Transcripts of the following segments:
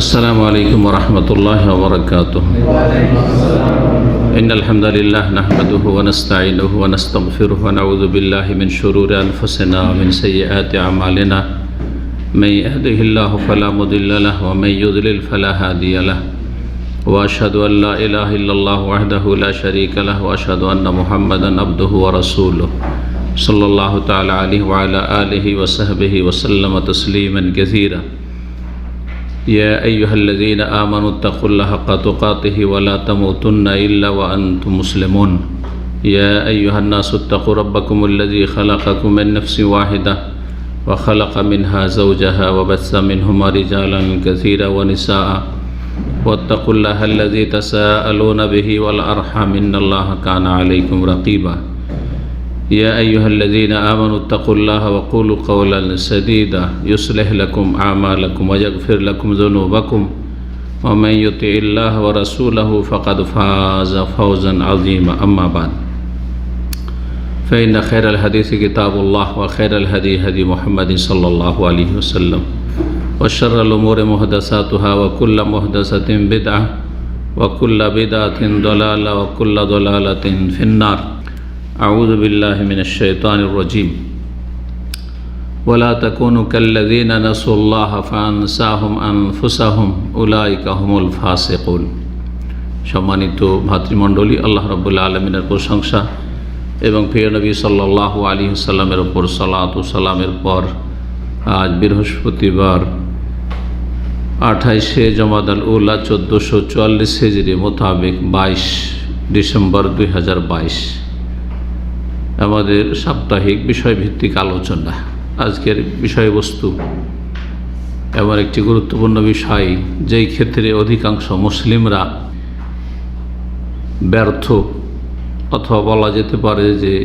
अस्सलामु अलैकुम वरहमतुल्लाहि वबरकातुह। इन्नल हम्दुलिल्लाह नहमदुहु व नस्तईनुहु व नस्तगफिरुहु व नऊज़ु बिल्लाहि मिन शुरूरि अनफुसिना व मिन सय्यिआति अमालिना मन यहदिहिल्लाहु फला मुदिल्ल लहु व मन युद्लिल फला हादिय लहु व अशहदु अन ला इलाहा इल्लल्लाहु वहदहु ला शरीका लहु व अशहदु अन्न मुहम्मदन अब्दुहु व रसूलुहु सल्लल्लाहु तआला अलैहि व अला आलिहि व सहबिहि व सल्लम तस्लीमन कसीरा। या अय्युहल्लज़ीना आमनुत्तक़ुल्लाह हक़्क़ तुक़ातिहि व ला तमूतुन्ना इल्ला व अंतुम मुस्लिमून। या अय्युहन्नासुत्तक़ू रब्बकुमुल्लज़ी ख़लक़कुम मिन नफ़्सिन वाहिदा व ख़लक़ मिन्हा ज़ौजहा व बस्स मिन्हुमा रिजालन कसीरा व निसाअ वत्तक़ुल्लाहल्लज़ी तसाअलूना बिही वल अर्हम इन्नल्लाहा काना अलैकुम रक़ीबा। या अय्युहल्लज़ीना आमनुत्तक़ुल्लाह व क़ूलू क़ौलन सदीदा युस्लिह लकुम आमालकुम व यग़फ़िर लकुम ज़ुनूबकुम व मन युतिइल्लाह व रसूलहु फ़क़द फ़ाज़ फ़ौज़न अज़ीमा। अम्मा बाद फ़इन्न ख़ैरल हदीस किताबुल्लाह व ख़ैरल हदी हदी मुहम्मद सल्लल्लाहु अलैहि वसल्लम व शर्रल उमूरि मुहदसातुहा व कुल्लु मुहदसतिन बिदअह व कुल्लु बिदअतिन दलाला व कुल्लु दलालतिन फ़िन्नार। अऊज़ु बिल्लाहि मिनश शैतानिर रजीम। वला तकूनु कल्लज़ीना नसुल्लाह फ़अनसाहुम अनफुसहुम उलाइका हुमुल फासिक़ून। सम्मानित भातृमण्डলী, আল্লাহ রাব্বুল আলামিনের প্রশংসা এবং প্রিয় নবী সাল্লাল্লাহু আলাইহি ওয়াসাল্লামের উপর সালাত ও সালামের পর আজ বৃহস্পতিবার 28শে জমাদাল উলা 1444 হিজরি মোতাবেক 22 ডিসেম্বর 2022 আমাদের সাপ্তাহিক বিষয়ভিত্তিক আলোচনা। আজকের বিষয়বস্তু এমন একটি গুরুত্বপূর্ণ বিষয় যেই ক্ষেত্রে অধিকাংশ মুসলিমরা ব্যর্থ, অথবা বলা যেতে পারে যে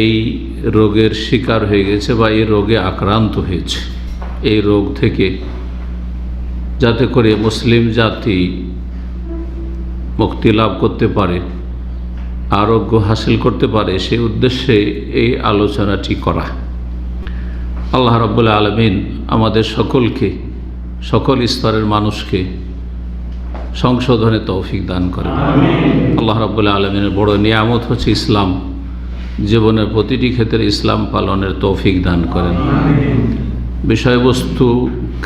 এই রোগের শিকার হয়ে গেছে বা এই রোগে আক্রান্ত হয়েছে। এই রোগ থেকে যাতে করে মুসলিম জাতি মুক্তি লাভ করতে পারে, আরোগ্য হাসিল করতে পারে, সেই উদ্দেশ্যে এই আলোচনাটি করা। আল্লাহ রাব্বুল আলামিন আমাদের সকলকে, সকল স্তরের মানুষকে সংশোধনে তৌফিক দান করেন। আল্লাহ রাব্বুল আলামিনের বড় নিয়ামত হচ্ছে ইসলাম। জীবনের প্রতিটি ক্ষেত্রে ইসলাম পালনের তৌফিক দান করেন। বিষয়বস্তু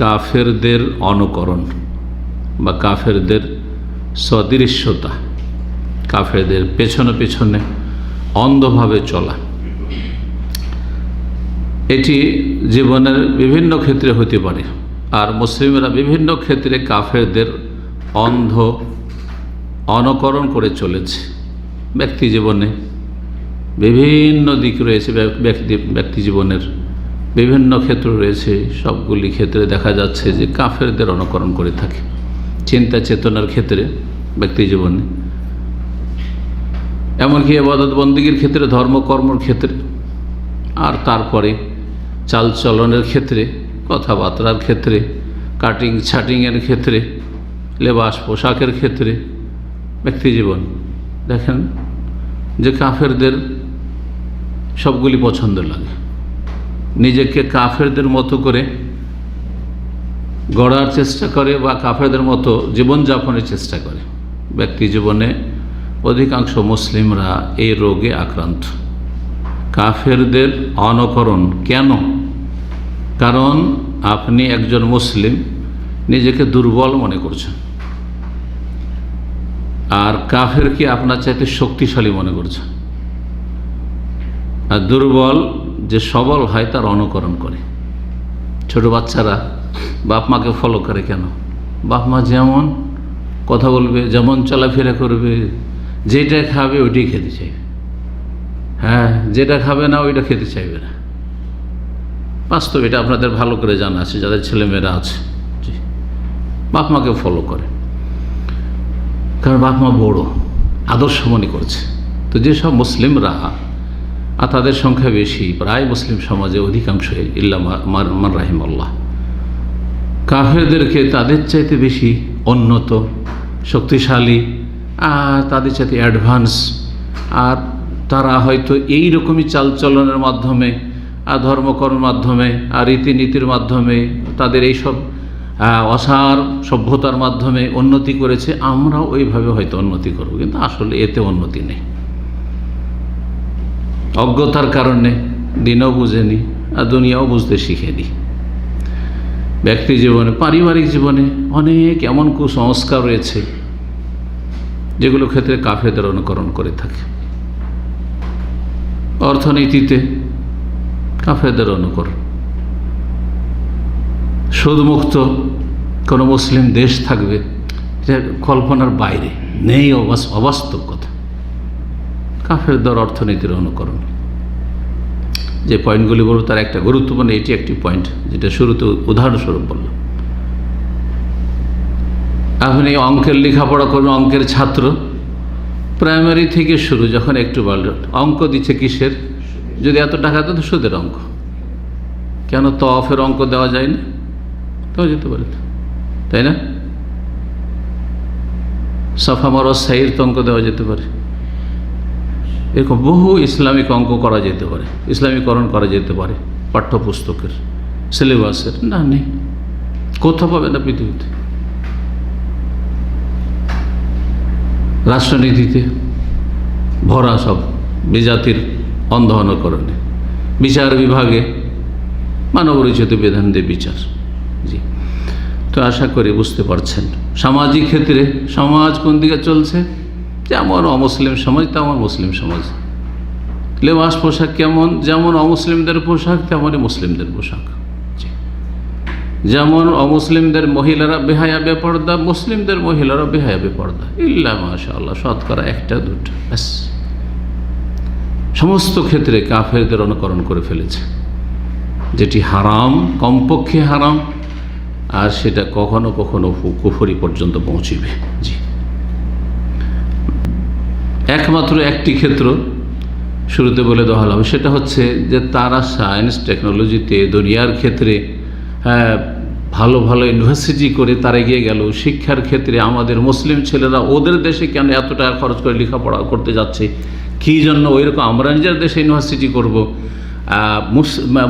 কাফেরদের অনুকরণ বা কাফেরদের সদৃশ্যতা, কাফেরদের পেছনে পেছনে অন্ধভাবে চলা। এটি জীবনের বিভিন্ন ক্ষেত্রে হতে পারে, আর মুসলিমরা বিভিন্ন ক্ষেত্রে কাফেরদের অন্ধ অনুকরণ করে চলেছে। ব্যক্তি জীবনে বিভিন্ন দিক রয়েছে, ব্যক্তি জীবনের বিভিন্ন ক্ষেত্র রয়েছে। সবগুলি ক্ষেত্রে দেখা যাচ্ছে যে কাফেরদের অনুকরণ করে থাকে। চিন্তা চেতনার ক্ষেত্রে, ব্যক্তি জীবনে, এমনকি ইবাদত বন্দেগীর ক্ষেত্রে, ধর্মকর্মর ক্ষেত্রে, আর তারপরে চালচলনের ক্ষেত্রে, কথাবার্তার ক্ষেত্রে, কাটিং ছাটিংয়ের ক্ষেত্রে, লেবাস পোশাকের ক্ষেত্রে, ব্যক্তি জীবন দেখেন যে কাফেরদের সবগুলি পছন্দ লাগে। নিজেকে কাফেরদের মতো করে গড়ার চেষ্টা করে বা কাফেরদের মতো জীবনযাপনের চেষ্টা করে। ব্যক্তি জীবনে অধিকাংশ মুসলিমরা এই রোগে আক্রান্ত। কাফেরদের অনুকরণ কেন? কারণ আপনি একজন মুসলিম নিজেকে দুর্বল মনে করছেন, আর কাফেরকে আপনার চাইতে শক্তিশালী মনে করছেন। আর দুর্বল যে সবল হয় তার অনুকরণ করে। ছোট বাচ্চারা বাপ মাকে ফলো করে কেন? বাপ মা যেমন কথা বলবে, যেমন চলাফেরা করবে, যেটা খাবে ওইটাই খেতে চাইবে। হ্যাঁ, যেটা খাবে না ওইটা খেতে চাইবে না। বাস্তব এটা আপনাদের ভালো করে জানা আছে, যাদের ছেলেমেয়েরা আছে। বাপ মাকে ফলো করে, কারণ বাপ মা বড়, আদর্শ মনে করছে। তো যেসব মুসলিমরা, আর তাদের সংখ্যা বেশি, প্রায় মুসলিম সমাজে অধিকাংশ, ইল্লা মান রাহিমাল্লাহ, কাফেরদেরকে তাদের চাইতে বেশি উন্নত, শক্তিশালী, আর তাদের চাইতে অ্যাডভান্স, আর তারা হয়তো এই রকমই চালচলনের মাধ্যমে, আর ধর্মকর্মের মাধ্যমে, আর রীতিনীতির মাধ্যমে, তাদের এইসব অসার সভ্যতার মাধ্যমে উন্নতি করেছে, আমরাও ওইভাবে হয়তো উন্নতি করব, কিন্তু আসলে এতে উন্নতি নেই। অজ্ঞতার কারণে দিনও বুঝেনি আর দুনিয়াও বুঝতে শিখেনি। ব্যক্তি জীবনে, পারিবারিক জীবনে অনেক এমন কুসংস্কার রয়েছে যেগুলো ক্ষেত্রে কাফেরদের অনুকরণ করে থাকে। অর্থনীতিতে কাফেরদের অনুকরণ, সুদমুক্ত কোনো মুসলিম দেশ থাকবে, এটা কল্পনার বাইরে, নেই, অবাস্তব কথা। কাফেরদের অর্থনীতির অনুকরণ। যে পয়েন্টগুলি বলব তার একটা গুরুত্বপূর্ণ, এটি একটি পয়েন্ট যেটা শুরুতে উদাহরণস্বরূপ বললাম। আপনি অঙ্কের লেখাপড়া করবেন, অঙ্কের ছাত্র, প্রাইমারি থেকে শুরু, যখন একটু বলল অঙ্ক দিচ্ছে কিসের, যদি এত টাকা দেয় তো সুদের অঙ্ক, কেন তফের অঙ্ক দেওয়া যায় না? দেওয়া যেতে পারে, তাই না? সাফা মরজ সাইর তো অঙ্ক দেওয়া যেতে পারে। এরকম বহু ইসলামিক অঙ্ক করা যেতে পারে, ইসলামীকরণ করা যেতে পারে পাঠ্যপুস্তকের, সিলেবাসের। না, নেই, কোথাও পাবে না পৃথিবীতে। রাষ্ট্রনীতিতে ভরা সব বিজাতির অন্ধ অনুকরণে। বিচার বিভাগে মানবরচিত বিধান দিয়ে বিচার। জি, তো আশা করি বুঝতে পারছেন। সামাজিক ক্ষেত্রে সমাজ কোন দিকে চলছে, যেমন অমুসলিম সমাজ তেমন মুসলিম সমাজ। লেবাস পোশাক কেমন, যেমন অমুসলিমদের পোশাক তেমনই মুসলিমদের পোশাক। যেমন অমুসলিমদের মহিলারা বেহায়া বেপর্দা, মুসলিমদের মহিলারা বেহায়া বেপর্দা, ইল্লা মাশাআল্লাহ শতকরা একটা দুটো, ব্যাস। সমস্ত ক্ষেত্রে কাফেরদের অনুকরণ করে ফেলেছে, যেটি হারাম, কমপক্ষে হারাম, আর সেটা কখনো কখনো কুফরি পর্যন্ত পৌঁছিবে। জি, একমাত্র একটি ক্ষেত্র শুরুতে বলে দেওয়া হলো, সেটা হচ্ছে যে তারা সায়েন্স টেকনোলজিতে দুনিয়ার ক্ষেত্রে ভালো ভালো ইউনিভার্সিটি করে তারা এগিয়ে গেল। শিক্ষার ক্ষেত্রে আমাদের মুসলিম ছেলেরা ওদের দেশে কেন এত টাকা খরচ করে লেখাপড়া করতে যাচ্ছে, কী জন্য ওইরকম আমরা নিজের দেশে ইউনিভার্সিটি করব?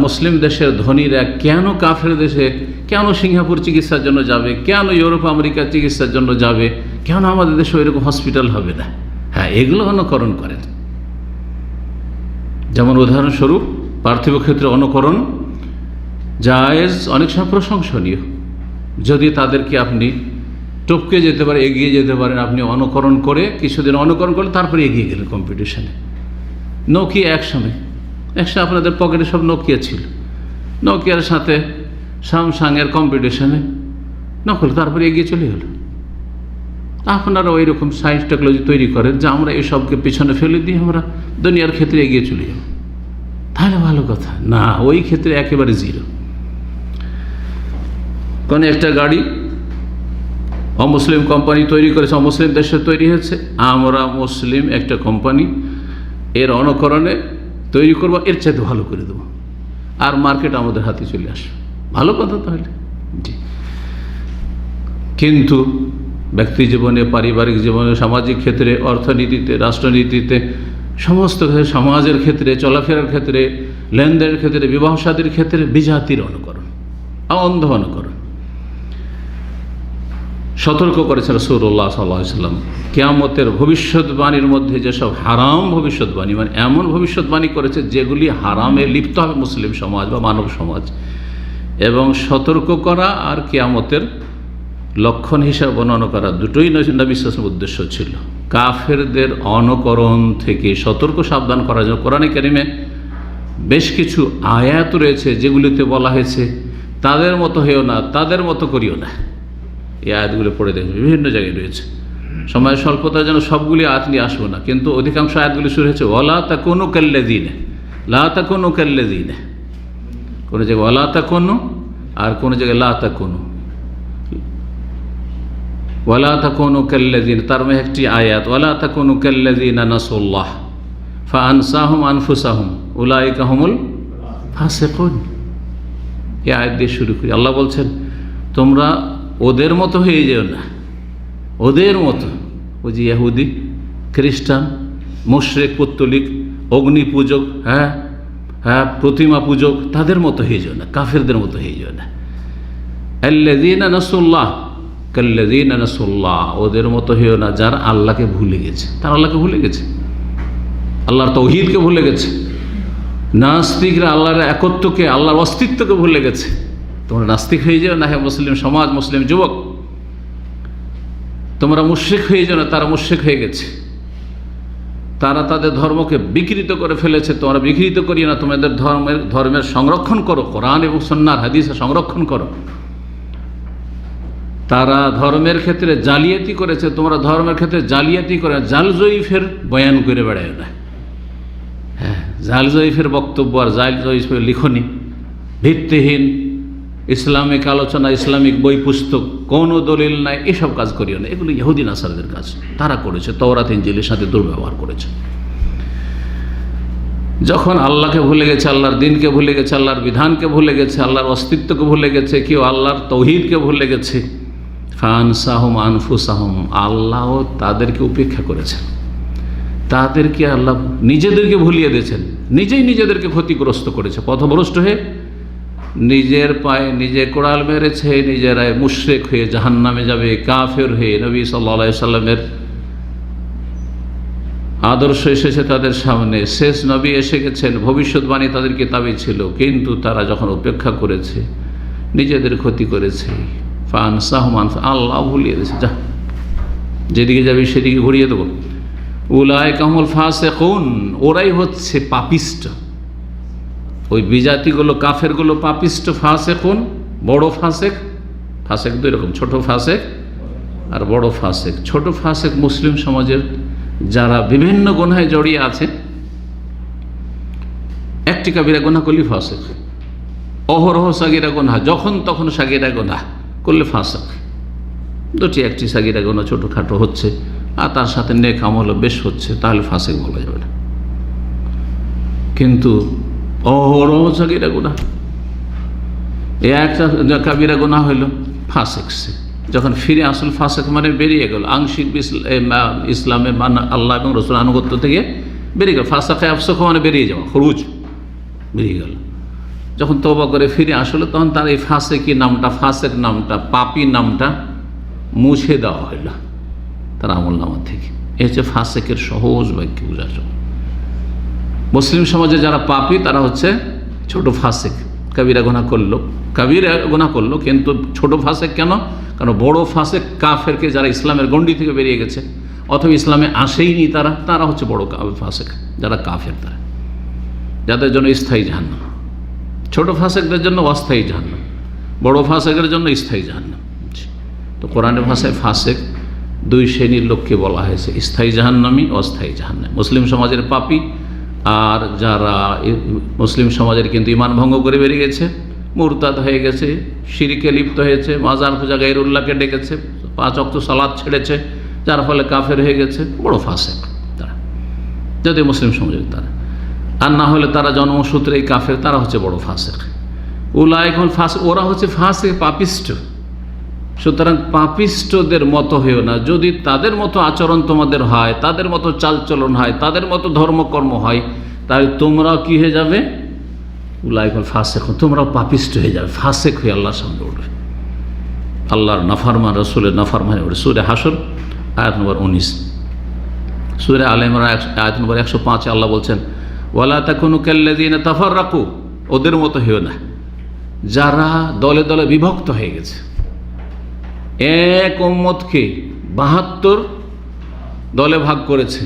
মুসলিম দেশের ধনীরা কেন কাফের দেশে, কেন সিঙ্গাপুর চিকিৎসার জন্য যাবে, কেন ইউরোপ আমেরিকা চিকিৎসার জন্য যাবে, কেন আমাদের দেশে ওইরকম হসপিটাল হবে না? হ্যাঁ, এগুলো অনুকরণ করেন। যেমন উদাহরণস্বরূপ পার্থিব ক্ষেত্রে অনুকরণ জায়েজ, অনেক সময় প্রশংসনীয়, যদি তাদেরকে আপনি টপকে যেতে পারে, এগিয়ে যেতে পারেন। আপনি অনুকরণ করে কিছুদিন অনুকরণ করলে তারপরে এগিয়ে গেলেন কম্পিটিশনে। নোকিয়া একসময় আপনাদের পকেটে সব নোকিয়া ছিল, নোকিয়ার সাথে স্যামসাংয়ের কম্পিটিশনে নকল, তারপরে এগিয়ে চলে গেল। আপনারা ওই রকম সায়েন্স টেকনোলজি তৈরি করেন যে আমরা এসবকে পিছনে ফেলে দিয়ে আমরা দুনিয়ার ক্ষেত্রে এগিয়ে চলে যাব, তাহলে ভালো কথা। না, ওই ক্ষেত্রে একেবারে জিরো। কোনো একটা গাড়ি অমুসলিম কোম্পানি তৈরি করেছে, অমুসলিম দেশে তৈরি হয়েছে, আমরা মুসলিম একটা কোম্পানি এর অনুকরণে তৈরি করবো, এর চাইতে ভালো করে দেবো, আর মার্কেট আমাদের হাতে চলে আসবে, ভালো কথা তাহলে। জি, কিন্তু ব্যক্তি জীবনে, পারিবারিক জীবনে, সামাজিক ক্ষেত্রে, অর্থনীতিতে, রাষ্ট্রনীতিতে, সমস্ত ক্ষেত্রে, সমাজের ক্ষেত্রে, চলাফেরার ক্ষেত্রে, লেনদেনের ক্ষেত্রে, বিবাহ শাদীর ক্ষেত্রে বিজাতির অনুকরণ, অন্ধ অনুকরণ। সতর্ক করেছে রাসূলুল্লাহ সাল্লাল্লাহু আলাইহি ওয়াসাল্লাম, কিয়ামতের ভবিষ্যৎবাণীর মধ্যে যেসব হারাম ভবিষ্যৎবাণী, মানে এমন ভবিষ্যৎবাণী করেছে যেগুলি হারামে লিপ্ত হবে মুসলিম সমাজ বা মানব সমাজ, এবং সতর্ক করা আর কিয়ামতের লক্ষণ হিসাবে বর্ণনা করা, দুটোই নবী সাল্লাল্লাহু আলাইহি ওয়াসাল্লামের উদ্দেশ্য ছিল। কাফেরদের অনুকরণ থেকে সতর্ক সাবধান করার জন্য কোরআনে কারিমে বেশ কিছু আয়াত রয়েছে যেগুলিতে বলা হয়েছে তাদের মতো হয়েও না, তাদের মতো করিও না। এই আয়াতগুলো পড়ে দেখবে, বিভিন্ন জায়গায় রয়েছে। সময়ের স্বল্পতার জন্য সবগুলি আয়াত নিয়ে আসবো না, কিন্তু অধিকাংশ আয়াতগুলি শুরু হয়েছে ওয়ালা তাকুনু কাল্লাযীনা, লা তাকুনু কাল্লাযীনা, কোনো জায়গায় ওয়ালা তাকুনু আর কোনো জায়গায় লা তাকুনু, ওয়ালা তাকুনু কাল্লাযীনা, তার মধ্যে একটি আয়াত ওয়ালা তাকুনু কাল্লাযীনা নাসুল্লাহ ফাআনসাহুম আনফুসাহুম উলাইকা হুমুল ফাসিকুন। এই আয়াত দিয়ে শুরু করি। আল্লাহ বলছেন তোমরা ওদের মতো হয়ে যেও না, ওদের মতো, ওই যে ইহুদি, খ্রিস্টান, মুশরিক, পৌত্তলিক, অগ্নি পূজক, প্রতিমা পূজক, তাদের মতো হয়ে যেও না, কাফেরদের মতো হয়ে যেও না। আল্লাযীনা নাসুল্লাহ কাল্লাযীনা নাসুল্লাহ, ওদের মতো হইও না যারা আল্লাহকে ভুলে গেছে। তারা আল্লাহকে ভুলে গেছে, আল্লাহর তাওহীদকে ভুলে গেছে। নাস্তিকরা আল্লাহর একত্বকে, আল্লাহর অস্তিত্বকে ভুলে গেছে। তোমরা নাস্তিক হয়ে যাও না, হ্যাঁ মুসলিম সমাজ, মুসলিম যুবক, তোমরা মুশরিক হয়ে যাও না, তারা মুশরিক হয়ে গেছে। তারা তাদের ধর্মকে বিকৃত করে ফেলেছে, তোমরা বিকৃত করিও না, তোমাদের ধর্মের সংরক্ষণ করো, কোরআন এবং সুন্নাহর হাদিসের সংরক্ষণ করো। তারা ধর্মের ক্ষেত্রে জালিয়াতি করেছে, তোমরা ধর্মের ক্ষেত্রে জালিয়াতি করে জাল জয়ীফের বয়ান করে বেড়ায় না। হ্যাঁ, জাল জয়ীফের বক্তব্য আর জাল জয়ীফের লিখনি, ভিত্তিহীন ইসলামিক আলোচনা, ইসলামিক বই পুস্তক, কোনো দলিল নাই, এসব কাজ করিও না। এগুলো ইহুদি নাসারদের কাজ, তারা করেছে, তওরাত ইনজিলের সাথে দুর্ব্যবহার করেছে। যখন আল্লাহকে ভুলে গেছে, আল্লাহর দিনকে ভুলে গেছে, আল্লাহর বিধানকে ভুলে গেছে, আল্লাহর অস্তিত্বকে ভুলে গেছে, কেউ আল্লাহর তৌহিদকে ভুলে গেছে, ফানসাহুম আনফুসাহুম, আল্লাহ তাদেরকে উপেক্ষা করেছেন, তাদেরকে আল্লাহ নিজেদেরকে ভুলিয়ে দিয়েছেন, নিজেই নিজেদেরকে ক্ষতিগ্রস্ত করেছে, পথভ্রষ্ট হয়ে নিজের পায়ে নিজে কোড়াল মেরেছে, নিজেরাই মুশরিক হয়ে জাহান্নামে যাবে, কাফের হয়ে। নবী সাল্লাল্লাহু আলাইহি সাল্লামের আদর্শ এসেছে তাদের সামনে, শেষ নবী এসে গেছেন, ভবিষ্যৎবাণী তাদের কিতাবে ছিল, কিন্তু তারা যখন উপেক্ষা করেছে, নিজেদের ক্ষতি করেছে। ফানসাহুম আনফুসাহুম, আল্লাহ ভুলিয়ে দিয়েছে, যা যেদিকে যাবে সেদিকে ঘুরিয়ে দেবো। উলাইকা হুমুল ফাসিকুন, ওরাই হচ্ছে পাপিষ্ট। ওই বিজাতিগুলো, কাফেরগুলো পাপিষ্ট। ফাসিকুন, বড় ফাসেক, ফাসেক দুই রকম, ছোট ফাসেক আর বড় ফাসেক। ছোট ফাসেক মুসলিম সমাজের যারা বিভিন্ন গুনাহে জড়িয়ে আছে, একটি কাবিরা গুনাহ করলে ফাসেক, অহরহ সাগিরা গুনাহ, যখন তখন সাগিরা গুনাহ করলে ফাসেক। দুটি, একটি সাগিরা গুনাহ ছোটোখাটো হচ্ছে আর তার সাথে নেক আমলও বেশ হচ্ছে, তাহলে ফাসেক বলা যাবে না। কিন্তু অহরহ সাগিরা গুনাহ, এ একটা কাবিরা গুনাহ হইল, ফাসেক সে যখন ফিরে আসল ফাসেক মানে বেরিয়ে গেল, আংশিক ইসলামে আল্লাহ এবং রসুল আনুগত্য থেকে বেরিয়ে গেল। ফাসাকে আফসক মানে বেরিয়ে যাওয়া, খরুজ, বেরিয়ে গেল। যখন তওবা করে ফিরে আসলো, তখন তার এই ফাসেকি নামটা, ফাসেক নামটা, পাপি নামটা মুছে দেওয়া হইল তার আমল নামা থেকে। এ হচ্ছে ফাসেকের সহজ বাক্য বোঝার জন্য। মুসলিম সমাজে যারা পাপি তারা হচ্ছে ছোট ফাসেক, কাবিরা গুনাহ করলো, কাবিরা গুনাহ করলো, কিন্তু ছোট ফাসেক কেন? কারণ বড় ফাসেক কাফেরকে, যারা ইসলামের গণ্ডি থেকে বেরিয়ে গেছে অথবা ইসলামে আসেইনি, তারা হচ্ছে বড় ফাসেক, যারা কাফের, তারা যাদের জন্য স্থায়ী জাহান্নাম। ছোট ফাসেকদের জন্য অস্থায়ী জাহান্নাম, বড় ফাসেকের জন্য স্থায়ী জাহান্নাম। তো কোরআনের ভাষায় ফাসেক দুই শ্রেণীর লোককে বলা হয়েছে, স্থায়ী জাহান্নামী, অস্থায়ী জাহান্নামী। মুসলিম সমাজের পাপী আর যারা মুসলিম সমাজের কিন্তু ঈমান ভঙ্গ করে বেরিয়ে গেছে, মুরতাদ হয়ে গেছে, শিরকে লিপ্ত হয়েছে, মাজার পূজা গায়রুল্লাহকে ডেকেছে, 5 ওয়াক্ত সালাত ছেড়েছে, যার ফলে কাফের হয়ে গেছে, বড় ফাসেক তারা, যদি মুসলিম সমাজের তারা। আর না হলে তারা জন্মসূত্রেই কাফের, তারা হচ্ছে বড় ফাসেক। উলাইকা হুমুল ফাসিক, ওরা হচ্ছে ফাসেক, পাপিষ্ট। সুতরাং পাপিষ্টদের মতো হয়েও না। যদি তাদের মতো আচরণ তোমাদের হয়, তাদের মতো চালচলন হয়, তাদের মতো ধর্মকর্ম হয়, তাহলে তোমরাও কি হয়ে যাবে? উলাইকা হুমুল ফাসিকুন, তোমরাও পাপিষ্ট হয়ে যাবে, ফাসেক হয়ে আল্লাহর সামনে উঠবে, আল্লাহর নাফরমান, রাসূলের নাফরমানি উঠবে। সূরা হাশর আয়াত নম্বর 19, সূরা আলে ইমরান আয়াত নম্বর 105 আল্লাহ বলছেন, ওয়ালা তাকুনু কাল্লাযীনা তাফাররাকু, ওদের মতো হয়েও না যারা দলে দলে বিভক্ত হয়ে গেছে। এক উম্মতকে 72 দলে ভাগ করেছে,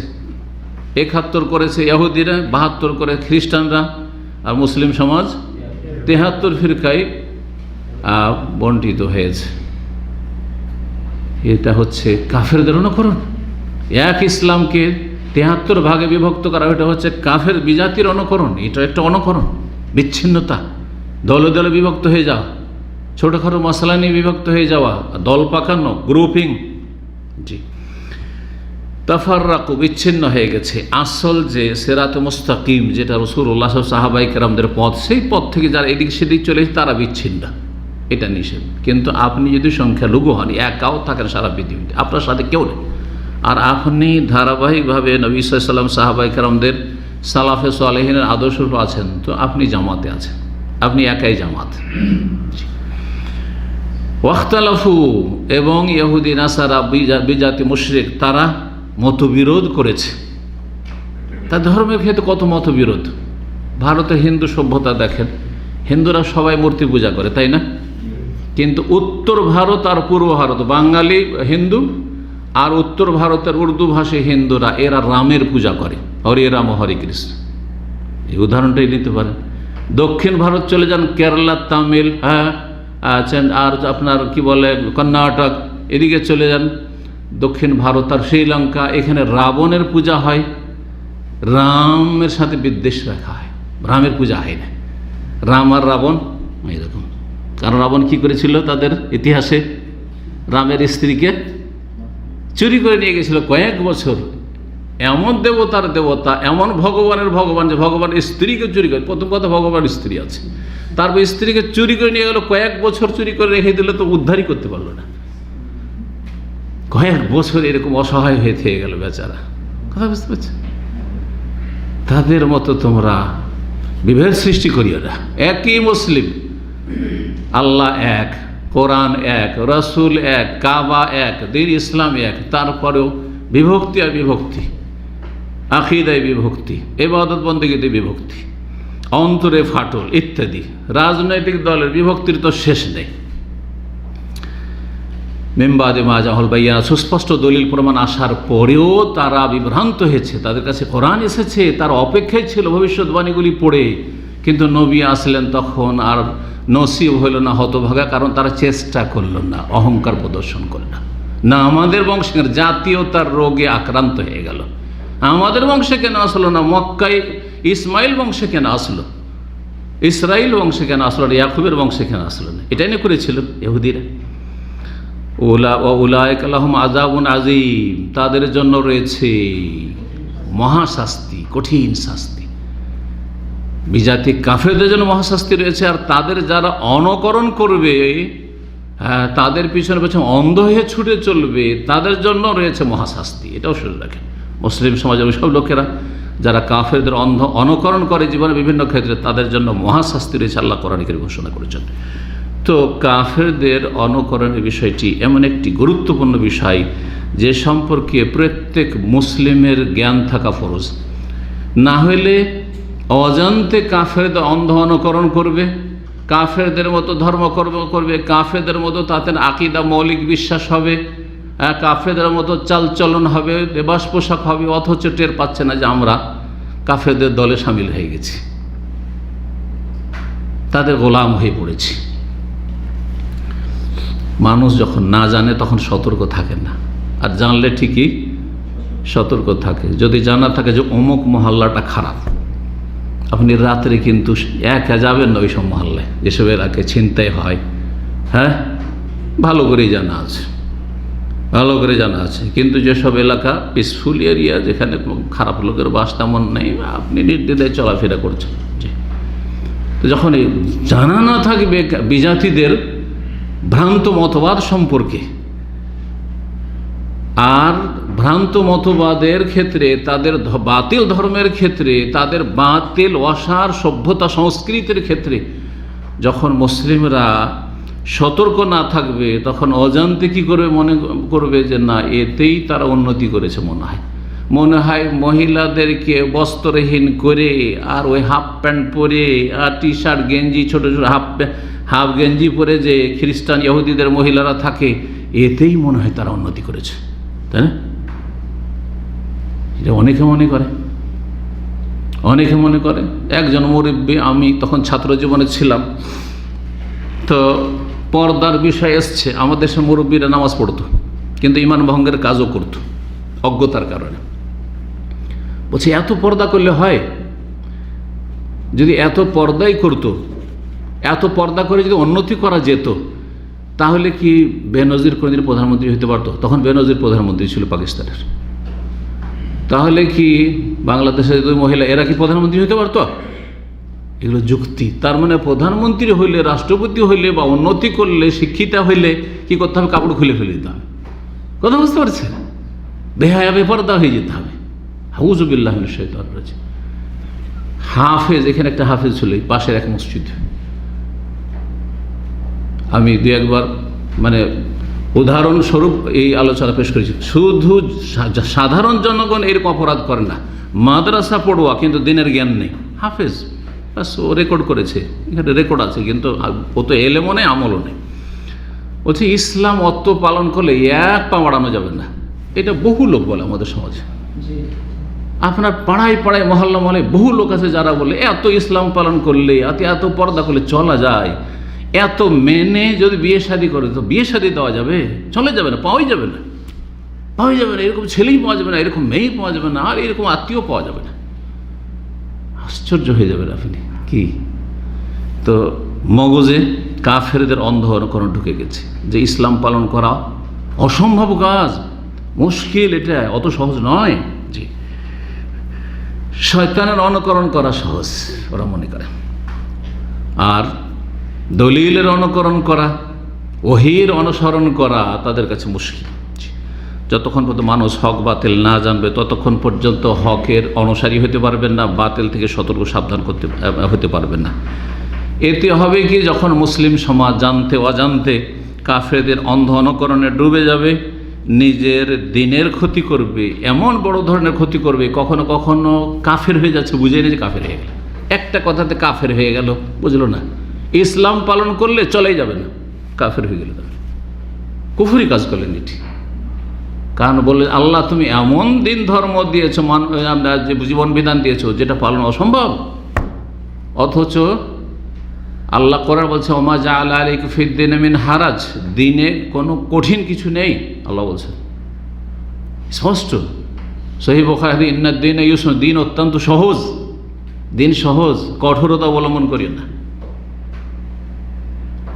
71 করেছে ইহুদিরা, 72 করে খ্রিস্টানরা, আর মুসলিম সমাজ 73 ফিরকায় বণ্টিত হয়েছে। এটা হচ্ছে কাফেরদের অনুকরণ। এক ইসলামকে 73 ভাগে বিভক্ত করা, এটা হচ্ছে কাফের বিজাতির অনুকরণ। এটা একটা অনুকরণ, বিচ্ছিন্নতা, দলে দলে বিভক্ত হয়ে যাওয়া, ছোটোখাটো মশলা নিয়ে বিভক্ত হয়ে যাওয়া, দল পাকানো, গ্রুপিং। জি, তাফাররাকু, বিচ্ছিন্ন হয়ে গেছে। আসল যে সিরাতে মুস্তাকিম, যেটা রাসূলুল্লাহ সাহাবায়ে কেরামদের পথ, সেই পথ থেকে যারা এদিক সেদিক চলে তারা বিচ্ছিন্ন, এটা নিষেধ। কিন্তু আপনি যদি সংখ্যালঘু হন, একাও থাকেন সারা পৃথিবীতে, আপনার সাথে কেউ নেই, আর আপনি ধারাবাহিকভাবে নবী সাল্লাল্লাহু আলাইহি ওয়াসাল্লাম, সাহাবায়ে কেরামদের, সালাফে সালেহিনের আদর্শ আছেন, তো আপনি জামাতে আছেন, আপনি একাই জামাত। ওয়াখতালাফু, এবং ইহুদি নাসারা বিজাতি মুশরিক তারা মতবিরোধ করেছে। তার ধর্মের ক্ষেত্রে কত মতবিরোধ। ভারতে হিন্দু সভ্যতা দেখেন, হিন্দুরা সবাই মূর্তি পূজা করে, তাই না? কিন্তু উত্তর ভারত আর পূর্ব ভারত, বাঙালি হিন্দু আর উত্তর ভারতের উর্দু ভাষী হিন্দুরা, এরা রামের পূজা করে, হরে রাম হরে কৃষ্ণ। এই উদাহরণটাই নিতে পারেন। দক্ষিণ ভারত চলে যান, কেরালা, তামিল, আর আপনার কি বলে কর্ণাটক, এদিকে চলে যান দক্ষিণ ভারত আর শ্রীলঙ্কা, এখানে রাবণের পূজা হয়, রামের সাথে বিদ্বেষ রাখা হয়, রামের পূজা হয় না। রাম আর রাবণ এরকম। কারণ রাবণ কি করেছিল তাদের ইতিহাসে? রামের স্ত্রীকে চুরি করে নিয়ে গেছিল কয়েক বছর। এমন দেবতার দেবতা, এমন ভগবানের ভগবান যে ভগবান স্ত্রীকে চুরি করে। প্রথম কথা, ভগবান স্ত্রী আছে, তারপর স্ত্রীকে চুরি করে নিয়ে গেল, কয়েক বছর চুরি করে রেখে দিলে তো উদ্ধারই করতে পারলো না। কয়েক বছর এরকম অসহায় হয়ে থেকে গেল বেচারা। কথা বুঝতে পারছে? তাদের মতো তোমরা বিভেদ সৃষ্টি করিও না। একই মুসলিম, আল্লাহ এক, কোরআন এক, রসুল এক, কাবা এক, দ্বীন ইসলাম এক, তারপরেও বিভক্তি আর বিভক্তি, আকিদায় বিভক্তি, ইবাদত বন্দেগীতে বিভক্তি, অন্তরে ফাটল ইত্যাদি। রাজনৈতিক দলের বিভক্তির তো শেষ নেই। মিম্বাদে মা জাহুল বাইয়া, সুস্পষ্ট দলিল প্রমাণ আসার পরেও তারা বিভ্রান্ত হয়েছে। তাদের কাছে কোরআন এসেছে, তার অপেক্ষায় ছিল ভবিষ্যৎবাণীগুলি পড়ে, কিন্তু নবী আসলেন তখন আর নসিব হইল না, হতভাগা। কারণ তারা চেষ্টা করল না, অহংকার প্রদর্শন করল না। না আমাদের বংশের জাতীয়তার রোগে আক্রান্ত হয়ে গেল। আমাদের বংশে কেন আসলো না? মক্কায় ইসমাইল বংশে কেন আসলো? ইসরাইল বংশে কেন আসলো না? ইয়াকুবের বংশে কেন আসলো না? এটাই না করেছিল ইহুদিরা। উলাইকা লাহুম আযাবুন আযীম, তাদের জন্য রয়েছে মহাশাস্তি, কঠিন শাস্তি। বিজাতি কাফেরদের জন্য মহাশাস্তি রয়েছে, আর তাদের যারা অনুকরণ করবে, তাদের পিছনে পিছনে অন্ধ হয়ে ছুটে চলবে, তাদের জন্য রয়েছে মহাশাস্তি। এটাও শুনে রাখেন। মুসলিম সমাজের ওইসব লোকেরা যারা কাফেরদের অনুকরণ করে জীবনে বিভিন্ন ক্ষেত্রে, তাদের জন্য মহাশাস্তি রয়েছে, আল্লাহ কোরআনে কারীমে ঘোষণা করেছেন। তো কাফেরদের অনুকরণের বিষয়টি এমন একটি গুরুত্বপূর্ণ বিষয় যে সম্পর্কে প্রত্যেক মুসলিমের জ্ঞান থাকা ফরজ। না হইলে অজান্তে কাফেরদের অন্ধ অনুকরণ করবে, কাফেরদের মতো ধর্মকর্ম করবে, কাফেরদের মতো তাদের আকিদা মৌলিক বিশ্বাস হবে, কাফেরদের মতো চালচলন হবে, লেবাস পোশাক হবে, অথচ টের পাচ্ছে না যে আমরা কাফেরদের দলে সামিল হয়ে গেছি, তাদের গোলাম হয়ে পড়েছি। মানুষ যখন না জানে তখন সতর্ক থাকে না, আর জানলে ঠিকই সতর্ক থাকে। যদি জানা থাকে যে অমুক মহল্লাটা খারাপ, আপনি রাত্রে কিন্তু একা যাবেন না ওই সব মহল্লায়, যেসব এলাকায় ছিনতাই হয়। হ্যাঁ, ভালো করেই জানা আছে, ভালো করে জানা আছে। কিন্তু যেসব এলাকা পিসফুল এরিয়া, যেখানে খারাপ লোকের বাস তেমন নেই, আপনি নির্দ্বিধায় চলাফেরা করছেন। তো যখন এই জানা না থাকবে বিজাতিদের ভ্রান্ত মতবাদ সম্পর্কে, আর ভ্রান্ত মতবাদের ক্ষেত্রে, তাদের বাতিল ধর্মের ক্ষেত্রে, তাদের বাতিল অসার সভ্যতা সংস্কৃতির ক্ষেত্রে যখন মুসলিমরা সতর্ক না থাকবে, তখন অজান্তে কী করবে? মনে করবে যে না, এতেই তারা উন্নতি করেছে। মনে হয় মহিলাদেরকে বস্ত্রহীন করে, আর ওই হাফ প্যান্ট পরে, আর টি শার্ট গেঞ্জি, ছোটো ছোটো হাফ গেঞ্জি পরে যে খ্রিস্টান ইহুদিদের মহিলারা থাকে, এতেই মনে হয় তারা উন্নতি করেছে, তাই না? এটা অনেকে মনে করে, অনেকে মনে করে। একজন মুরব্বী, আমি তখন ছাত্র জীবনে ছিলাম, তো পর্দার বিষয় এসছে। আমাদের দেশের মুরব্বীরা নামাজ পড়তো, কিন্তু ইমান ভঙ্গের কাজও করতো অজ্ঞতার কারণে। বলছে এত পর্দা করলে হয়? যদি এত পর্দাই করতো, এত পর্দা করে যদি উন্নতি করা যেত, তাহলে কি বেনজির কোনদিন প্রধানমন্ত্রী হতে পারতো? তখন বেনজির প্রধানমন্ত্রী ছিল পাকিস্তানের। তাহলে কি বাংলাদেশের দুই মহিলা, এরা কি প্রধানমন্ত্রী হতে পারতো? এগুলো যুক্তি। তার মানে প্রধানমন্ত্রী হইলে, রাষ্ট্রপতি হইলে, বা উন্নতি করলে, শিক্ষিতা হইলে কি করতে হবে? কাপড় খুলে ফেলে দিতে হবে। কথা বুঝতে পারছেন? বেহায়া বেপরদা হয়ে যেতে হবে। আউযুবিল্লাহি মিনাশ শাইতানির রাজিম। হাফেজ, এখানে একটা হাফেজ ছিল পাশের এক মসজিদ। আমি দু একবার মানে উদাহরণস্বরূপ এই আলোচনা পেশ করেছি। শুধু সাধারণ জনগণ এরকম অপরাধ করে না, মাদ্রাসা পড়ুয়া কিন্তু দিনের জ্ঞান নেই, হাফেজ, বাস ও রেকর্ড করেছে, এখানে রেকর্ড আছে, কিন্তু ও তো এলেমও নেই আমলও নেই। বলছে ইসলাম অত পালন করলে এক পা বাড়ানো যাবে না। এটা বহু লোক বলে আমাদের সমাজে, আপনার পাড়ায় পাড়ায় মহল্লা মহল্লায় বহু লোক আছে যারা বলে এত ইসলাম পালন করলে, এত পর্দা করলে চলা যায়, এত মেনে যদি বিয়ে শাদী করে তো বিয়ে শাদী দেওয়া যাবে, চলে যাবে না, পাওয়াই যাবে না, পাওয়াই যাবে না, এরকম ছেলেই পাওয়া যাবে না, এরকম মেয়েই পাওয়া যাবে না, আর এরকম আত্মীয় পাওয়া যাবে না। আশ্চর্য হয়ে যাবেন আপনি। কি তো মগজে কাফেরদের অন্ধ অনুকরণ ঢুকে গেছে যে ইসলাম পালন করা অসম্ভব কাজ, মুশকিল, এটা অত সহজ নয়। জি, শয়তানের অনুকরণ করা সহজ ওরা মনে করে, আর দলিলের অনুকরণ করা, ওহির অনুসরণ করা তাদের কাছে মুশকিল। যতক্ষণ পর্যন্ত মানুষ হক বাতিল না জানবে ততক্ষণ পর্যন্ত হকের অনুসারী হতে পারবেন না, বাতিল থেকে সতর্ক সাবধান হতে পারবেন না। এতে হবে কি, যখন মুসলিম সমাজ জানতে অজান্তে কাফেরদের অন্ধ অনুকরণে ডুবে যাবে, নিজের দিনের ক্ষতি করবে, এমন বড় ধরনের ক্ষতি করবে, কখনো কখনো কাফের হয়ে যাচ্ছে, বুঝে নিয়ে যে কাফের হয়ে গেল, একটা কথাতে কাফের হয়ে গেল, বুঝলো না, ইসলাম পালন করলে চলেই যাবে না, কাফের হয়ে গেল, কুফরি কাজ করলেন এটি। কারণ বললেন আল্লাহ তুমি এমন দিন ধর্ম দিয়েছো, যে জীবন বিধান দিয়েছো যেটা পালন অসম্ভব, অথচ আল্লাহ কোরআন বলছে ওমা জাআলা আলাইকুম ফিদ-দীনি মিন হারাজ, দিনে কোনো কঠিন কিছু নেই, আল্লাহ বলছেন স্পষ্ট। সহিহ বুখারী ইন্নাদ-দীনা ইউসর, দিন অত্যন্ত সহজ, দিন সহজ, কঠোরতা অবলম্বন করি না।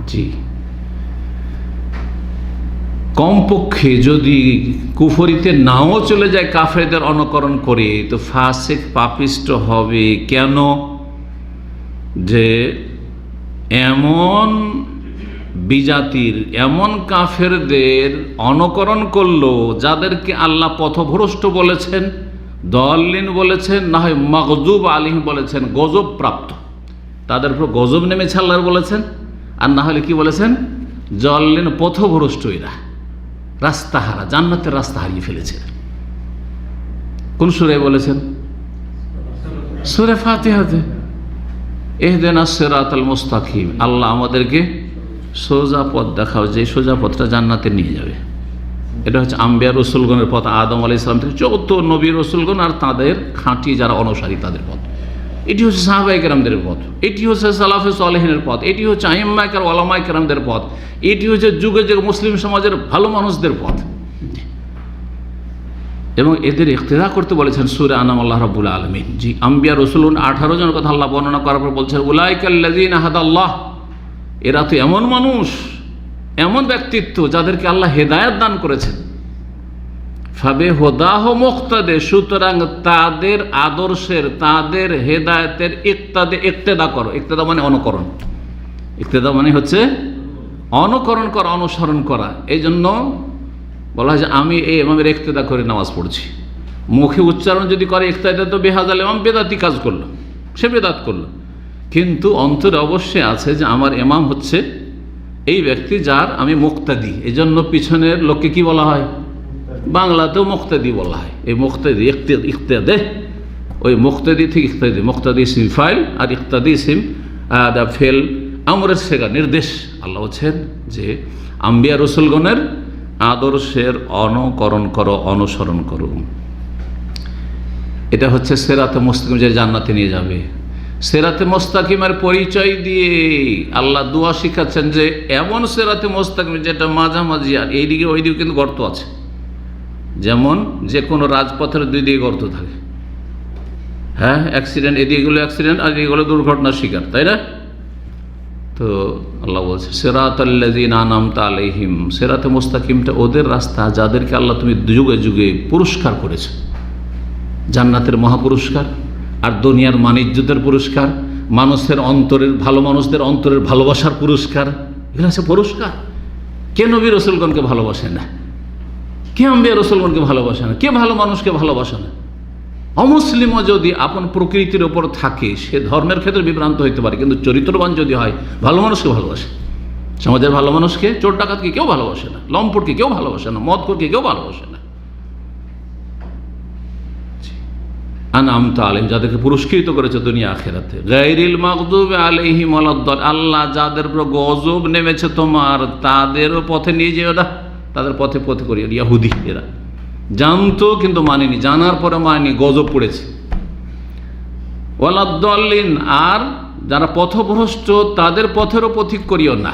জি, কমপক্ষে যদি কুফরিতে নাও চলে যায় কাফেরদের অনুকরণ করে, তো ফাসিক পাপিষ্ট হবে কেন? যে এমন বিজাতির, এমন কাফেরদের অনুকরণ করলো যাদেরকে আল্লাহ পথভ্রষ্ট বলেছেন, দলিন বলেছেন, না হয় মাগজুব আলিহিম বলেছেন, গজব প্রাপ্ত, তাদের উপর গজব নেমেছে আল্লাহ বলেছেন, আর না হলে কি বলেছেন, জল্লিন পথভ্রষ্ট, এরা রাস্তাহারা, জান্নাতের রাস্তা হারিয়ে ফেলেছে। কোন সূরায় বলেছেন? সূরা ফাতিহাতে, ইহদিনাস সিরাতাল মুস্তাকিম, আল্লাহ আমাদেরকে সোজা পথ দেখাও, যে সোজা পথটা জান্নাতে নিয়ে যাবে। এটা হচ্ছে আম্বিয়া রসুলগণের পথ, আদম আলাইহিস সালাম থেকে 14 নবী রসুলগণ আর তাদের খাঁটি যারা অনুসারী তাদের পথ। এটি হচ্ছে সাহাবায়ে কেরামদের পথ, এটি হচ্ছে সালাফে সালেহিনের পথ, এটি হচ্ছে আইম্মায়ে কেরাম ওলামায়ে কেরামদের পথ, এটি হচ্ছে যুগে যুগে মুসলিম সমাজের ভালো মানুষদের পথ। এবং এদের ইক্তেদা করতে বলেছেন সূরা আনাম আল্লাহ রাব্বুল আলামিন। জি, আম্বিয়া রসুলগণ 18 জনের কথা আল্লাহ বর্ণনা করার পর বলছেন উলাইকাল্লাযীনা হাদাল্লাহ, এরা তো এমন মানুষ, এমন ব্যক্তিত্ব যাদেরকে আল্লাহ হেদায়েত দান করেছেন। ফাবে হুদাহ মুক্তাদে, সুতরাং তাদের আদর্শের, তাদের হেদায়েতের ইক্তেদা করো। ইক্তেদা মানে অনুকরণ, ইক্তেদা মানে হচ্ছে অনুকরণ করা, অনুসরণ করা। এই জন্য বলা হয় যে আমি এই ইমামের ইক্তেদা করে নামাজ পড়ছি। মুখে উচ্চারণ যদি করে ইক্তেদা, তো বেহাজাল ইমাম বেদাতি কাজ করলো, সে বেদাত করলো, কিন্তু অন্তরে অবশ্যই আছে যে আমার ইমাম হচ্ছে এই ব্যক্তি যার আমি মুক্তাদি। এই জন্য পিছনের লোককে কি বলা হয়? বাংলাতেও মুক্তাদি বলা হয়। এই মুক্তাদি ইক্তেদে, ওই মুক্তাদি থেকে ইক্তাদি, মুক্তাদি ইসিম ফাইল আর ইক্তাদি ইসিম ফেল আমরের সেগা, নির্দেশ। আল্লাহ বলছেন যে আম্বিয়া রসুলগণের আদর্শের অনুকরণ করো, অনুসরণ করো। এটা হচ্ছে সিরাতে মুস্তাকিম, যে জান্নাতে নিয়ে যাবে। সিরাতে মুস্তাকিমের পরিচয় দিয়ে আল্লাহ দোয়া শিখাচ্ছেন যে এমন সিরাতে মুস্তাকিম যেটা মাঝামাঝি, আর এইদিকে ওইদিকে কিন্তু গর্ত আছে। যেমন যে কোনো রাজপথের দুই দিকে গর্ত থাকে, হ্যাঁ, অ্যাক্সিডেন্ট, এদিকে গেলো অ্যাক্সিডেন্ট আর এদিকে গেলো দুর্ঘটনার শিকার, তাই না? তো আল্লাহ বলছে সিরাতাল্লাযীনা আনআমতা আলাইহিম, সিরাতে মুস্তাকিমটা ওদের রাস্তা যাদেরকে আল্লাহ তুমি যুগে যুগে পুরস্কার করেছো, জান্নাতের মহাপুরস্কার আর দুনিয়ার মানিজ্যদের পুরস্কার, মানুষের অন্তরের, ভালো মানুষদের অন্তরের ভালোবাসার পুরস্কার। এগুলো আছে পুরস্কার। কে নবী রসুলগণকে ভালোবাসে না? কে আম্বিয়া রসুলগণকে ভালোবাসে না? কে ভালো মানুষকে ভালোবাসে না? অমুসলিমও যদি আপন প্রকৃতির ওপর থাকে, সে ধর্মের ক্ষেত্রে বিভ্রান্ত হইতে পারে, কিন্তু চরিত্রবান যদি হয় ভালো মানুষকে ভালোবাসে। সমাজের ভালো মানুষকে, চোর ডাকাতকে কেউ ভালোবাসে না, লম্পটকে কেউ ভালোবাসে না, মদখোরকে কেউ ভালোবাসে না। আনআমতা আলাইহিম, যাদেরকে পুরস্কৃত করেছে দুনিয়া আখিরাতে। গায়রিল মাগদুবি আলাইহিম ওয়ালাদ-দাল, আল্লাহ যাদের উপর গজব নেমেছে তোমার তাদেরও পথে নিয়ে যেও না, তাদের পথে পথে করিও। ইহুদি এরা জানতো কিন্তু মানেনি, জানার পরে মানেনি, গজব পড়েছে। ওয়ালাদ-দাল্লিন, আর যারা পথভ্রষ্ট তাদের পথেরও পথিক করিও না।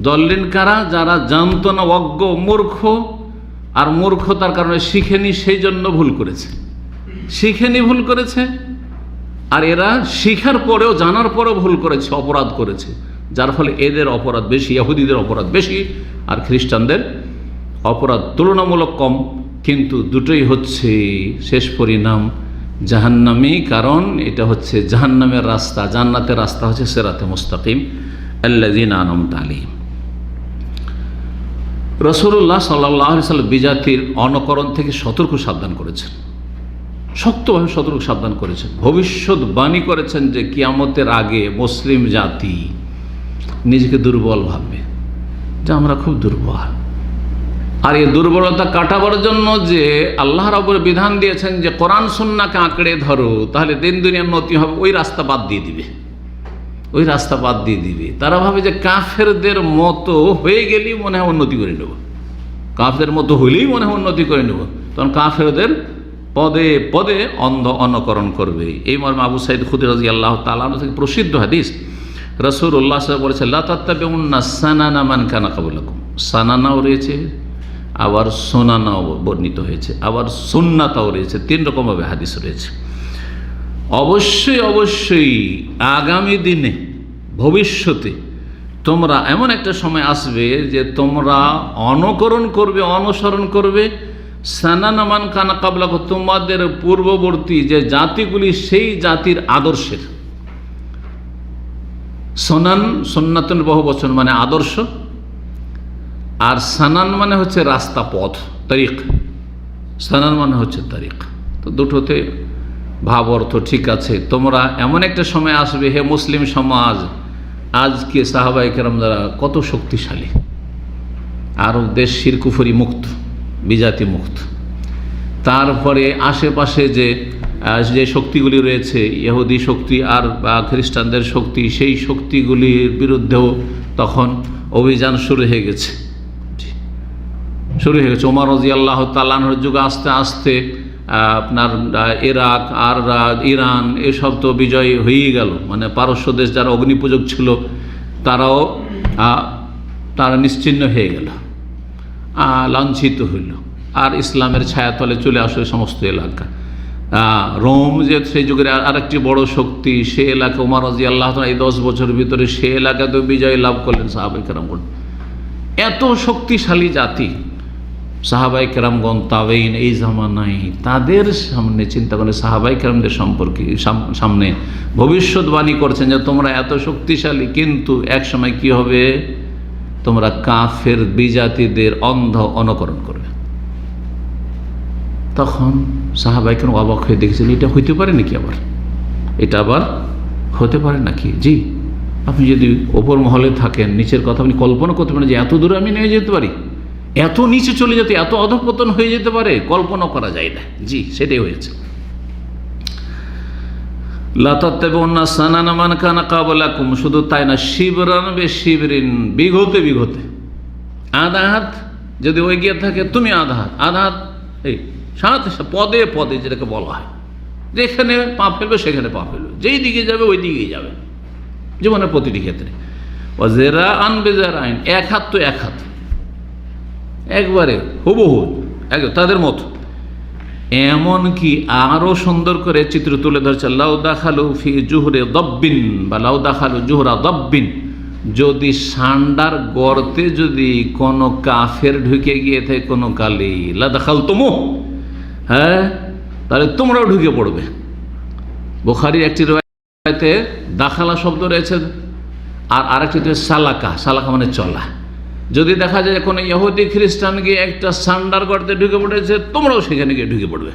দল্লিন কারা? যারা জানতো না, অজ্ঞ, মূর্খ, আর মূর্খতার কারণে শিখেনি, সেই জন্য ভুল করেছে। শিখেনি, ভুল করেছে, আর এরা শিখার পরেও, জানার পরেও ভুল করেছে, অপরাধ করেছে, যার ফলে এদের অপরাধ বেশি, ইহুদিদের অপরাধ বেশি, আর খ্রিস্টানদের অপরাধ তুলনামূলক কম। কিন্তু দুটোই হচ্ছে শেষ পরিণাম জাহান্নামী, কারণ এটা হচ্ছে জাহান্নামের রাস্তা। জান্নাতের রাস্তা হচ্ছে সিরাতে মুস্তাকিম আল্লাযীনা আনআমতা আলাইহিম। রাসূলুল্লাহ সাল্লাল্লাহু আলাইহি ওয়াসাল্লাম বিজাতির অনুকরণ থেকে সতর্ক সাবধান করেছেন, শক্তভাবে সতর্ক সাবধান করেছেন, ভবিষ্যৎবাণী করেছেন যে কিয়ামতের আগে মুসলিম জাতি নিজেকে দুর্বল ভাববে, যে আমরা খুব দুর্বল। আর এই দুর্বলতা কাটাবার জন্য যে আল্লাহ রাব্বুল বিধান দিয়েছেন যে কোরআন সুন্নাহকে আঁকড়ে ধরো, তাহলে দিন দুনিয়ার উন্নতি হবে, ওই রাস্তা বাদ দিয়ে দিবে, ওই রাস্তা বাদ দিয়ে দিবে। তারা ভাবে যে কাফেরদের মতো হয়ে গেলেই মনে হয় উন্নতি করে নেব, কাফেরদের মতো হইলেই মনে হয় উন্নতি করে নেব, তখন কাফেরদের পদে পদে অন্ধ অনুকরণ করবে। এই মর্মে আবু সাঈদ খুদরি রাদিয়াল্লাহু তাআলা আনহু থেকে প্রসিদ্ধ হাদিস, রাসূলুল্লাহ সাল্লাল্লাহু আলাইহি ওয়াসাল্লাম বলেছেন, লা তাত্তাবিউন্না সানানা মান কানা ক্বাবলাকুম। সানানাও রয়েছে, আবার সোনানাও বর্ণিত হয়েছে, আবার সুন্নাতাও রয়েছে, 3 রকমভাবে হাদিস রয়েছে। অবশ্যই অবশ্যই আগামী দিনে, ভবিষ্যতে তোমরা এমন একটা সময় আসবে যে তোমরা অনুকরণ করবে, অনুসরণ করবে সানানা মান কানা ক্বাবলাকুম, তোমাদের পূর্ববর্তী যে জাতিগুলি সেই জাতির আদর্শের। সোনান, সুন্নাতুন বহু বচন মানে আদর্শ, আর সানান মানে হচ্ছে রাস্তা, পথ, তরিক। সানান মানে হচ্ছে তরিক। তো দুটোতে ভাব অর্থ ঠিক আছে। তোমরা এমন একটা সময় আসবে হে মুসলিম সমাজ, আজকে সাহাবায়ে কেরাম যারা কত শক্তিশালী, আরব দেশ শিরকুফরি মুক্ত, বিজাতি মুক্ত, তারপরে আশেপাশে যে শক্তিগুলি রয়েছে, ইহুদি শক্তি আর খ্রিস্টানদের শক্তি, সেই শক্তিগুলির বিরুদ্ধেও তখন অভিযান শুরু হয়ে গেছে। ওমর রাদিয়াল্লাহু তাআলা আনহুর যুগে আস্তে আস্তে আপনার ইরাক আর ইরান এসব তো বিজয় হয়েই গেল, মানে পারস্য দেশ যারা অগ্নিপূজক ছিল তারা নিশ্চিহ্ন হয়ে গেল, লাঞ্ছিত হইল, আর ইসলামের ছায়াতলে চলে আসে সমস্ত এলাকা। রোম যে সেই যুগের আরেকটি বড় শক্তি, সে এলাকা ওমর রাদিয়াল্লাহু তাআলা এই 10 বছরের ভিতরে সে এলাকাতেও বিজয় লাভ করলেন সাহাবায়ে কেরামগণ। এত শক্তিশালী জাতি সাহাবায়ে কেরামগণ, তাবেঈন, এই জামানায় তাদের সামনে চিন্তা করে সাহাবায়ে কেরামদের সম্পর্কে সামনে ভবিষ্যৎবাণী করছেন যে তোমরা এত শক্তিশালী, কিন্তু এক সময় কি হবে, তোমরা কাফের বিজাতিদের অন্ধ অনুকরণ করবে। তখন সাহাবায়ে কেরাম অবাক হয়ে দেখেছেন, এটা হইতে পারে নাকি, এটা আবার হতে পারে নাকি? জি, আপনি যদি ওপর মহলে থাকেন, নিচের কথা আপনি কল্পনা করতে পারেন যে এত দূরে আমি নিয়ে যেতে পারি, এত নিচে চলে যেতে, এত অধঃপতন হয়ে যেতে পারে, কল্পনা করা যায় না। জি, সেটাই হয়েছে। লা তাত্তাবিউন্না সানানা মান কানা ক্বাবলাকুম, শুধু তাই না, শিবরান বিশিবরিন, বিঘতে বিঘতে, আধা হাত যদি ওই গিয়ে থাকে তুমি আধা হাত, আধা হাত, এই সাথে পদে পদে যেটাকে বলা হয়, যেখানে পা ফেলবে সেখানে পা ফেলবে, যেই দিকে যাবে ওই দিকেই যাবে, জীবনের প্রতিটি ক্ষেত্রে। ওয়াজেরা আন বেজারাইন, এক হাত তো এক হাত, একবারে হুবহু তাদের মতো। এমনকি আরও সুন্দর করে চিত্র তুলে ধরছে, লাউ দাখালু ফি জুহরে দব্বিন, বা লাউ দাখালু জুহরা দব্বিন, যদি সান্ডার গর্তে যদি কোনো কাফের ঢুকে গিয়ে থাকে কোনো কালি, লা দাখাল তুমু, হ্যাঁ, তাহলে তোমরাও ঢুকে পড়বে। বুখারীর একটি riwayate দাখালা শব্দ রয়েছে, আর আরেকটি সালাকা, সালাকা মানে চলা। যদি দেখা যায় কোনো ইহুদি খ্রিস্টান গিয়ে একটা সান্ডার গর্তে ঢুকে পড়েছে, তোমরাও সেখানে গিয়ে ঢুকে পড়বে,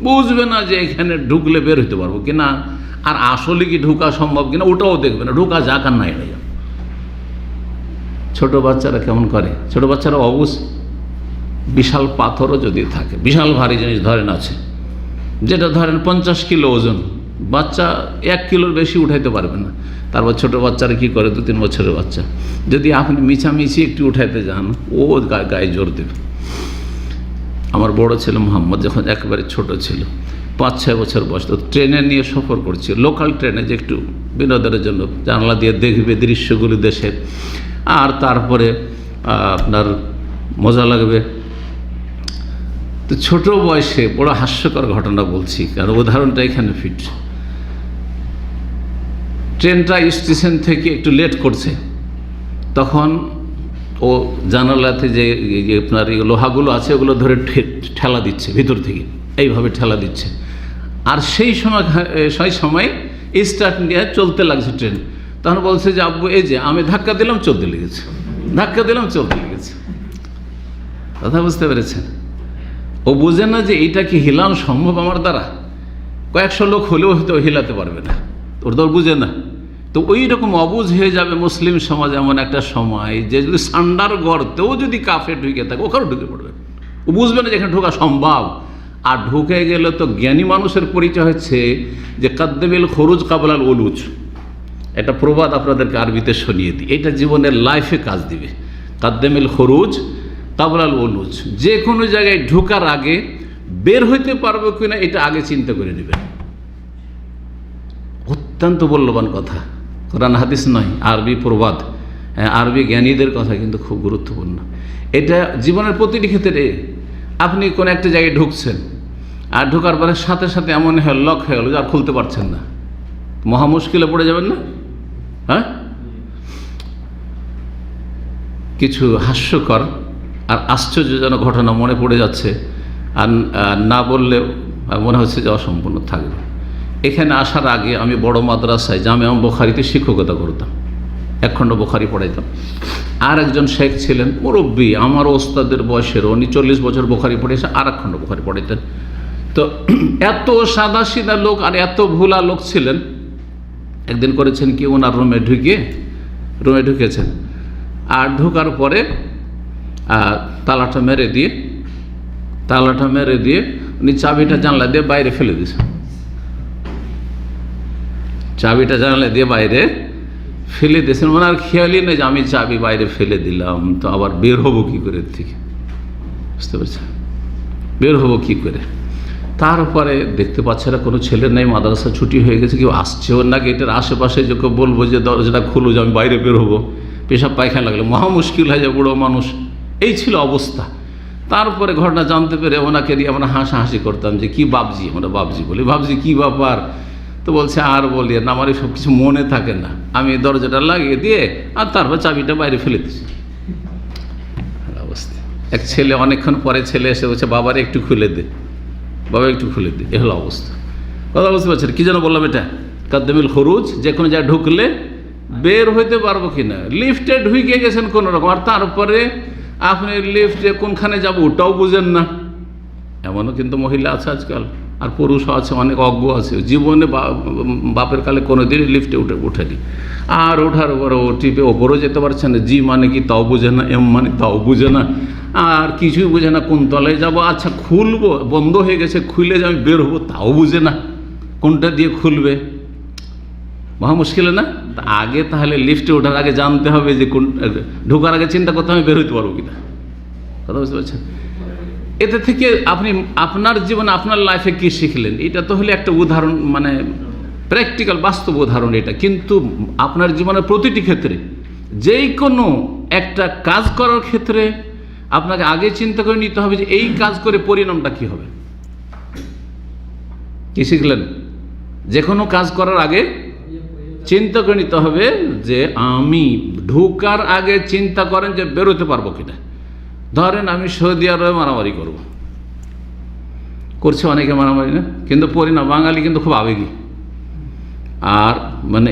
বুঝবে না যে এখানে ঢুকলে বের হইতে পারবো কিনা, আর আসলে কি ঢুকা সম্ভব কিনা ওটাও দেখবে না, ঢুকা যাক আর নাই। ছোট বাচ্চারা কেমন করে, ছোট বাচ্চারা অবুঝ। বিশাল পাথরও যদি থাকে, বিশাল ভারী জিনিস ধরেন আছে, যেটা ধরেন 50 কিলো ওজন, বাচ্চা 1 কিলোর বেশি উঠাইতে পারবে না। তারপর ছোট বাচ্চারা কি করে, 2-3 বছরের বাচ্চা, যদি আপনি মিছামিছি একটু উঠাইতে যান, ও গায়ে জোর দেবে। আমার বড় ছেলে মোহাম্মদ যখন একেবারে ছোট ছিল, 5-6 বছর বয়স, তো ট্রেনে নিয়ে সফর করছি, লোকাল ট্রেনে, যে একটু বিনোদনের জন্য জানলা দিয়ে দেখবে দৃশ্যগুলি দেশের, আর তারপরে আপনার মজা লাগবে। তো ছোট বয়সে বড় হাস্যকর ঘটনা বলছি, কারণ উদাহরণটা এখানে ফিট। ট্রেনটা স্টেশন থেকে একটু লেট করছে, তখন ও জানালাতে যে আপনার লোহাগুলো আছে ওগুলো ধরে ঠেলা দিচ্ছে ভিতর থেকে, এইভাবে ঠেলা দিচ্ছে। আর সেই সময় স্টার্ট নিয়ে চলতে লাগছে ট্রেন। তখন বলছে যে আব্বু এই যে আমি ধাক্কা দিলাম, চলতে লেগেছে, ধাক্কা দিলাম, চলতে লেগেছে। কথা বুঝতে পেরেছেন? ও বুঝে না যে এইটা কি হিলানো সম্ভব আমার দ্বারা, কয়েকশো লোক হলেও হয়তো হিলাতে পারবে না, ওর তো বুঝে না। তো ওই রকম অবুঝ হয়ে যাবে মুসলিম সমাজ এমন একটা সময়, যে যদি সান্ডার গর্তেও যদি কাফে ঢুকে থাকে, ওখানেও ঢুকে পড়বে। ও বুঝবে না যেখানে ঢোকা সম্ভব। আর ঢুকে গেলে তো জ্ঞানী মানুষের পরিচয় হচ্ছে যে কাদ্দেমিল খরুজ কাবলাল ওলুজ, একটা প্রবাদ আপনাদেরকে আরবিতে শুনিয়ে দিই, এটা জীবনের লাইফে কাজ দিবে। কাদ্দেমিল খরুজ কাবলাল ওলুজ, যে কোনো জায়গায় ঢোকার আগে বের হইতে পারবো কিনা এটা আগে চিন্তা করে নেবেন। অত্যন্ত মূল্যবান কথা, কোরআন হাদিস নয়, আরবি প্রবাদ, আরবি জ্ঞানীদের কথা, কিন্তু খুব গুরুত্বপূর্ণ। এটা জীবনের প্রতিটি ক্ষেত্রে। আপনি কোনো একটা জায়গায় ঢুকছেন, আর ঢোকার পরে সাথে সাথে এমন লক হয়ে গেল যে আর খুলতে পারছেন না, মহা মুশকিলে পড়ে যাবেন না? হ্যাঁ, কিছু হাস্যকর আর আশ্চর্যজনক ঘটনা মনে পড়ে যাচ্ছে, আর না বললে মনে হচ্ছে যে অসম্পূর্ণ থাকবে। এখানে আসার আগে আমি বড় মাদ্রাসায় জামিয়া বুখারীতে শিক্ষকতা করতাম, 1 খণ্ড বুখারী পড়াইতাম। আর একজন শেখ ছিলেন মুরব্বী, আমার ওস্তাদের বয়সের, উনি 40 বছর বুখারী পড়েছে, আর 1 খণ্ড বুখারী পড়াইতেন। তো এত সাদা সিধা লোক আর এত ভোলা লোক ছিলেন। একদিন করেছেন কি, ওনার রুমে ঢুকেছেন, আর ঢোকার পরে তালাটা মেরে দিয়ে উনি চাবিটা জানলা দিয়ে বাইরে ফেলে দিয়েছেন। চাবিটা জানলা দিয়ে বাইরে ফেলে দিয়েছেন, ওনার খেয়ালই নেই যে আমি চাবি বাইরে ফেলে দিলাম, তো আবার বের হবো কী করে থেকে, বুঝতে পারছেন? বের হবো কী করে? তারপরে দেখতে পাচ্ছে না কোনো ছেলে নেই, মাদ্রাসা ছুটি হয়ে গেছে, কেউ আসছেও না গেটের আশেপাশে, যে কেউ বলবো যে দরজাটা খুলো যে আমি বাইরে বের হবো, পেশাব পায়খানা লাগলে মহা মুশকিল হয়ে যায়, বুড়ো মানুষ। এই ছিল অবস্থা। তারপরে ঘটনা জানতে পেরে ওনাকে দিয়ে আমরা হাসাহাসি করতাম যে কি বাবজি, আমরা বাবজি বলি, ভাবছি কী ব্যাপার? তো বলছে আর বলি না, আমার সব কিছু মনে থাকে না, আমি দরজাটা লাগিয়ে দিয়ে আর তারপর চাবিটা বাইরে ফেলে দিচ্ছি। অবস্থা। এক ছেলে অনেকক্ষণ পরে ছেলে এসে বলছে বাবারে একটু খুলে দে, বাবা একটু খুলে দে। এ হলো অবস্থা। কথা বুঝতে পারছেন? কী যেন বললাম, এটা কাদ্দেমিল খরুজ, যে কোনো জায়গায় ঢুকলে বের হইতে পারবো কিনা। লিফটে ঢুকে গেছেন কোনো রকম, আর তারপরে আপনি লিফটে কোনখানে যাবো ওটাও বুঝেন না। এমনও কিন্তু মহিলা আছে আজকাল, আর পুরুষও আছে, অনেক অজ্ঞ আছে, জীবনে বাপের কালে কোনো দিনই লিফটে উঠেনি, আর ওঠার পরে ও টিপে ওপরেও যেতে পারছে না, জি মানে কি তাও বুঝে না, এম মানে তাও বুঝে না, আর কিছুই বুঝে না, কোন তলায় যাবো, আচ্ছা খুলবো, বন্ধ হয়ে গেছে, খুলে যে আমি বের হবো তাও বুঝে না, কোনটা দিয়ে খুলবে, মহা মুশকিল না? আগে তাহলে লিফটে ওঠার আগে জানতে হবে যে কোন, ঢোকার আগে চিন্তা করতে আমি বের হইতে পারবো কিনা। কথা বুঝতে পারছেন? এতে থেকে আপনি আপনার জীবনে আপনার লাইফে কী শিখলেন, এটা তো হলে একটা উদাহরণ, মানে প্র্যাকটিক্যাল বাস্তব উদাহরণ এটা। কিন্তু আপনার জীবনের প্রতিটি ক্ষেত্রে, যেই কোনো একটা কাজ করার ক্ষেত্রে আপনাকে আগে চিন্তা করে নিতে হবে যে এই কাজ করে পরিণামটা কী হবে। কী শিখলেন? যে কোনো কাজ করার আগে চিন্তা করে নিতে হবে যে আমি ঢোকার আগে চিন্তা করেন যে বেরোতে পারবো কিনা। ধরেন আমি সৌদি আরবে মারামারি করছে অনেকে মারামারি না, কিন্তু পরিণাম, বাঙালি কিন্তু খুব আবেগী, আর মানে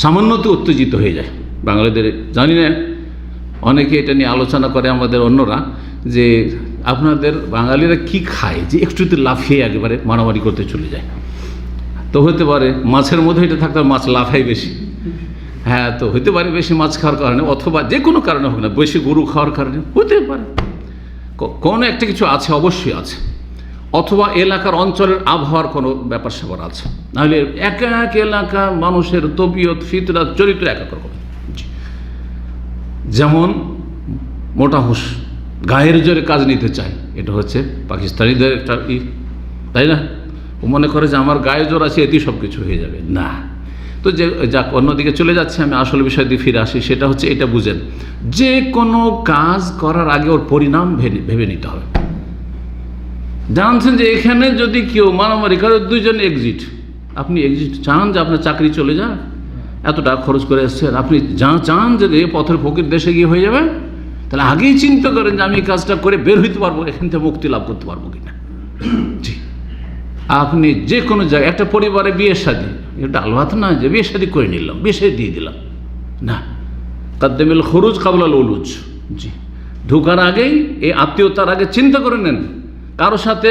সামান্যতে উত্তেজিত হয়ে যায় বাঙালিদের। জানি না, অনেকে এটা নিয়ে আলোচনা করে আমাদের অন্যরা, যে আপনাদের বাঙালিরা কি খায় যে একটুতে লাফিয়ে একেবারে মারামারি করতে চলে যায়। তো হতে পারে মাছের মধ্যে এটা থাকতে মাছ লাফাই বেশি, হ্যাঁ, তো হইতে পারে বেশি মাছ খাওয়ার কারণে, অথবা যে কোনো কারণে হোক না, বেশি গরু খাওয়ার কারণে হতে পারে, কোনো একটা কিছু আছে, অবশ্যই আছে, অথবা এলাকার অঞ্চলের আবহাওয়ার কোনো ব্যাপার স্যাপার আছে। নাহলে এক এক এলাকার মানুষের তবিয়ত, ফিতরাত, চরিত্র এক এক রকম। যেমন মোটা হুঁশ গায়ের জোরে কাজ নিতে চায়, এটা হচ্ছে পাকিস্তানিদের একটা তাই না? ও মনে করে যে আমার গায়ে জোর আছে, এতেই সব কিছু হয়ে যাবে। না, তো যে যাক, অন্যদিকে চলে যাচ্ছে, আমি আসল বিষয় দিয়ে ফিরে আসি। সেটা হচ্ছে, এটা বুঝেন, যে কোনো কাজ করার আগে ওর পরিণাম ভেবে নিতে হবে। জানছেন যে এখানে যদি কেউ মারামারি করে, দুইজন এক্সিট, আপনি এক্সিট চান যে আপনার চাকরি চলে যাক, এত টাকা খরচ করে এসছেন, আপনি চান যে এই পথের ফকির দেশে গিয়ে হয়ে যাবে, তাহলে আগেই চিন্তা করেন যে আমি এই কাজটা করে বের হইতে পারবো, এখান থেকে মুক্তি লাভ করতে পারবো কিনা। জি, আপনি যে কোনো জায়গায়, একটা পরিবারে বিয়ের শাদী, এটা আলবাত না যে বিয়ে শাদী করে নিলাম, বিয়ে শাদী দিয়ে দিলাম, না, কাদ্দেমিল খরুজ কাবলাল উলুজ। জি, ঢোকার আগেই, এই আত্মীয়তার আগে চিন্তা করে নেন, কারোর সাথে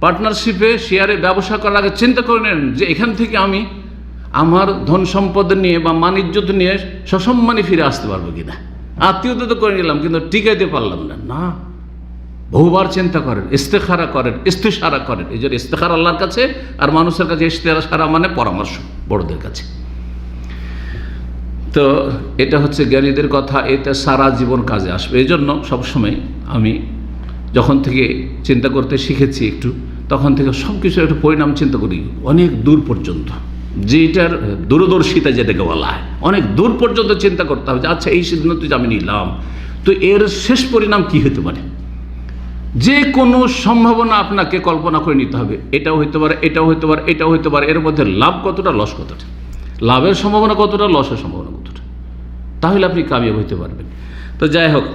পার্টনারশিপে শেয়ারে ব্যবসা করার আগে চিন্তা করে নেন যে এখান থেকে আমি আমার ধন সম্পদ নিয়ে বা মানিজ্যত নিয়ে সসম্মানে ফিরে আসতে পারবো কিনা। আত্মীয়তা তো করে নিলাম, কিন্তু টিকাইতে পারলাম না, না, বহুবার চিন্তা করেন, ইস্তেখারা করেন, ইস্তিশারা করেন। এই জন্য ইস্তেখারা আল্লাহর কাছে, আর মানুষের কাছে ইস্তেখারা মানে পরামর্শ, বড়দের কাছে। তো এটা হচ্ছে জ্ঞানীদের কথা, এটা সারা জীবন কাজে আসবে। এই জন্য সবসময় আমি যখন থেকে চিন্তা করতে শিখেছি একটু, তখন থেকে সব কিছুর একটা পরিণাম চিন্তা করি অনেক দূর পর্যন্ত, যেটার দূরদর্শিতা যেটাকে বলা হয়, অনেক দূর পর্যন্ত চিন্তা করতে হবে যে আচ্ছা, এই সিদ্ধান্ত যে আমি নিলাম, তো এর শেষ পরিণাম কি হতে পারে। যে কোনো সম্ভাবনা আপনাকে কল্পনা করে নিতে হবে, এটাও হইতে পারে, এটাও হইতে পারে, এটাও হইতে পারে, এর মধ্যে লাভ কতটা, লস কতটা, লাভের সম্ভাবনা কতটা, লসের সম্ভাবনা কতটা, তাহলে আপনি কামিয়াব হইতে পারবেন। তো যাই হোক,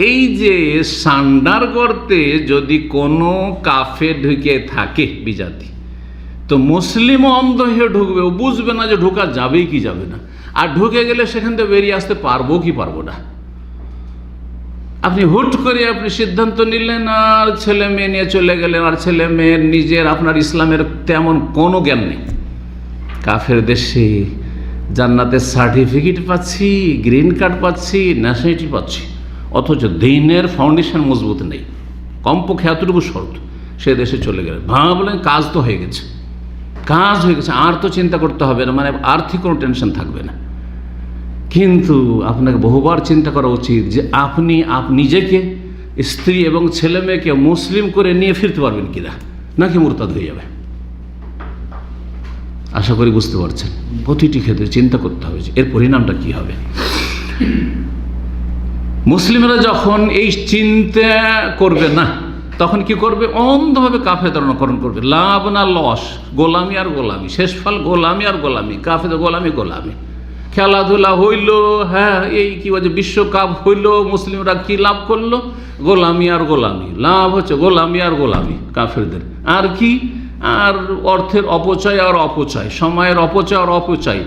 এই যে সান্ডার করতে যদি কোনো কাফে ঢুকে থাকে বিজাতি, তো মুসলিমও অন্ধ হয়ে ঢুকবে, ও বুঝবে না যে ঢোকা যাবেই কি যাবে না, আর ঢুকে গেলে সেখান থেকে বেরিয়ে আসতে পারবো কি পারবো না। আপনি হুট করে আপনি সিদ্ধান্ত নিলেন আর ছেলে মেয়ে নিয়ে চলে গেলেন, আর ছেলে মেয়ের নিজের আপনার ইসলামের তেমন কোনো জ্ঞান নেই। কাফের দেশে জান্নাতের সার্টিফিকেট পাচ্ছি, গ্রিন কার্ড পাচ্ছি, ন্যাশনালিটি পাচ্ছি, অথচ দিনের ফাউন্ডেশন মজবুত নেই, কমপক্ষে এতটুকু শর্ত, সে দেশে চলে গেলেন, ভাবলেন কাজ তো হয়ে গেছে, কাজ হয়ে গেছে, আর তো চিন্তা করতে হবে না, মানে আর্থিক কোনো টেনশন থাকবে না। কিন্তু আপনাকে বহুবার চিন্তা করা উচিত যে আপনি নিজেকে, স্ত্রী এবং ছেলে মেয়েকে মুসলিম করে নিয়ে ফিরতে পারবেন কিনা, নাকি মুরতাদ হয়ে যাবে। আশা করি বুঝতে পারছেন, প্রতিটি ক্ষেত্রে চিন্তা করতে হবে যে এর পরিণামটা কি হবে। মুসলিমরা যখন এই চিন্তা করবে না, তখন কি করবে, অন্ধভাবে কাফেরদারকরণ করবে, লাভ না লস, গোলামি আর গোলামি, শেষ ফল গোলামি আর গোলামি, কাফের গোলামি গোলামি। খেলাধুলা হইল, হ্যাঁ, এই কি বলছে, বিশ্বকাপ হইল, মুসলিমরা কি লাভ করলো, গোলামি আর গোলামি, লাভ হচ্ছে গোলামি আর গোলামি কাফেরদের। আর কি, আর অর্থের অপচয় আর অপচয়, সময়ের অপচয় আর অপচয়,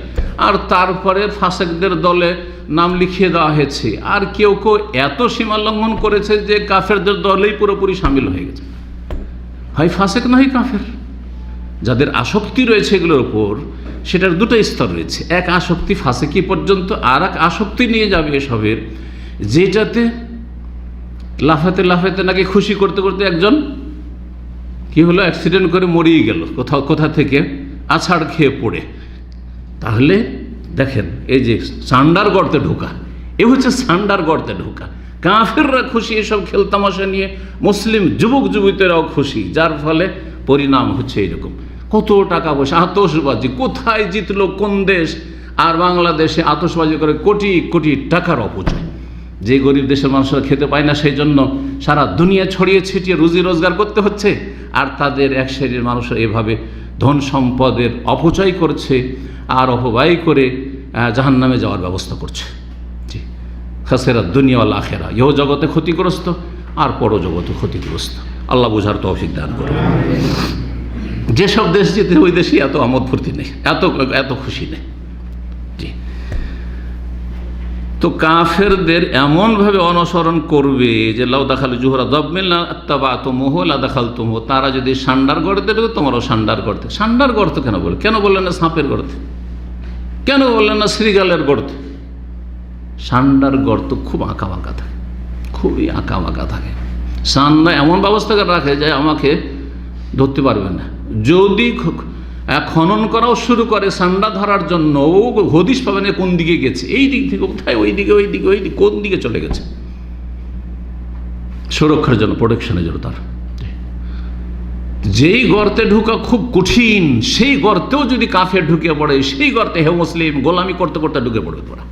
আর তারপরে ফাসেকদের দলে নাম লিখিয়ে দেওয়া হয়েছে, আর কেউ কেউ এত সীমা লঙ্ঘন করেছে যে কাফেরদের দলেই পুরোপুরি সামিল হয়ে গেছে, হয় ফাসেক নয় কাফের। যাদের আসক্তি রয়েছে এগুলোর উপর, সেটার দুটো স্তর রয়েছে, এক আসক্তি ফাসেকি পর্যন্ত, আর এক আসক্তি নিয়ে যাবে এসবের, যেটাতে লাফাতে লাফাতে নাকি খুশি করতে করতে একজন কি হলো, অ্যাক্সিডেন্ট করে মরিয়ে গেল কোথা থেকে, আছাড় খেয়ে পড়ে। তাহলে দেখেন, এই যে সান্ডার গর্তে ঢোকা, এ হচ্ছে সান্ডার গর্তে ঢোকা। কাফেররা খুশি এসব খেলতামাশা নিয়ে, মুসলিম যুবক যুবতীরাও খুশি, যার ফলে পরিণাম হচ্ছে এইরকম। কত টাকা পয়সা, আতশবাজি, কোথায় জিতলো কোন দেশ, আর বাংলাদেশে আতশবাজি করে কোটি কোটি টাকার অপচয়। যে গরিব দেশের মানুষরা খেতে পায় না, সেই জন্য সারা দুনিয়া ছড়িয়ে ছিটিয়ে রুজি রোজগার করতে হচ্ছে, আর তাদের এক শ্রেণীর মানুষরা এভাবে ধন সম্পদের অপচয় করছে, আর অপব্যয় করে জাহান্নামে যাওয়ার ব্যবস্থা করছে। জি, খাসেরা দুনিয়া ওয়াল আখেরা, ইহ জগতে ক্ষতিগ্রস্ত আর পরজগতে ক্ষতিগ্রস্ত। আল্লাহ বুঝার তৌফিক দান করে। যেসব দেশ যেতে, ওই দেশে এত আমোদ ফুর্তি নেই, এত খুশি নেই। জি, তো কাফেরদের এমনভাবে অনুসরণ করবে যে লাউ দাখাল জুহরা দবমিল্লা আত্তাবাতুমুহ লা দাখালতুমুহ, তারা যদি সান্ডার গর্তে ঢোকে, তোমারও সান্ডার গর্তে। সান্ডার গর্ত কেন বললেন না সাপের গর্তে? কেন বললেন না শ্রীগালের গর্তে? সান্ডার গর্ত খুব আঁকা বাঁকা থাকে, খুবই আঁকা বাঁকা থাকে। সান্ডা এমন ব্যবস্থা করে রাখে যে আমাকে ধরতে পারবে না। যদি খনন করাও শুরু করে সান্ডা ধরার জন্য, ও হদিশ পাবে না কোন দিকে গেছে, এই দিক থেকে কোথায়, ওই দিকে কোন দিকে চলে গেছে, সুরক্ষার জন্য, প্রোটেকশনের জন্য। তার যেই গর্তে ঢুকা খুব কঠিন, সেই গর্তেও যদি কাফের ঢুকে পড়ে, সেই গর্তে হে মুসলিম গোলামি করতে করতে ঢুকে পড়বে তোরা,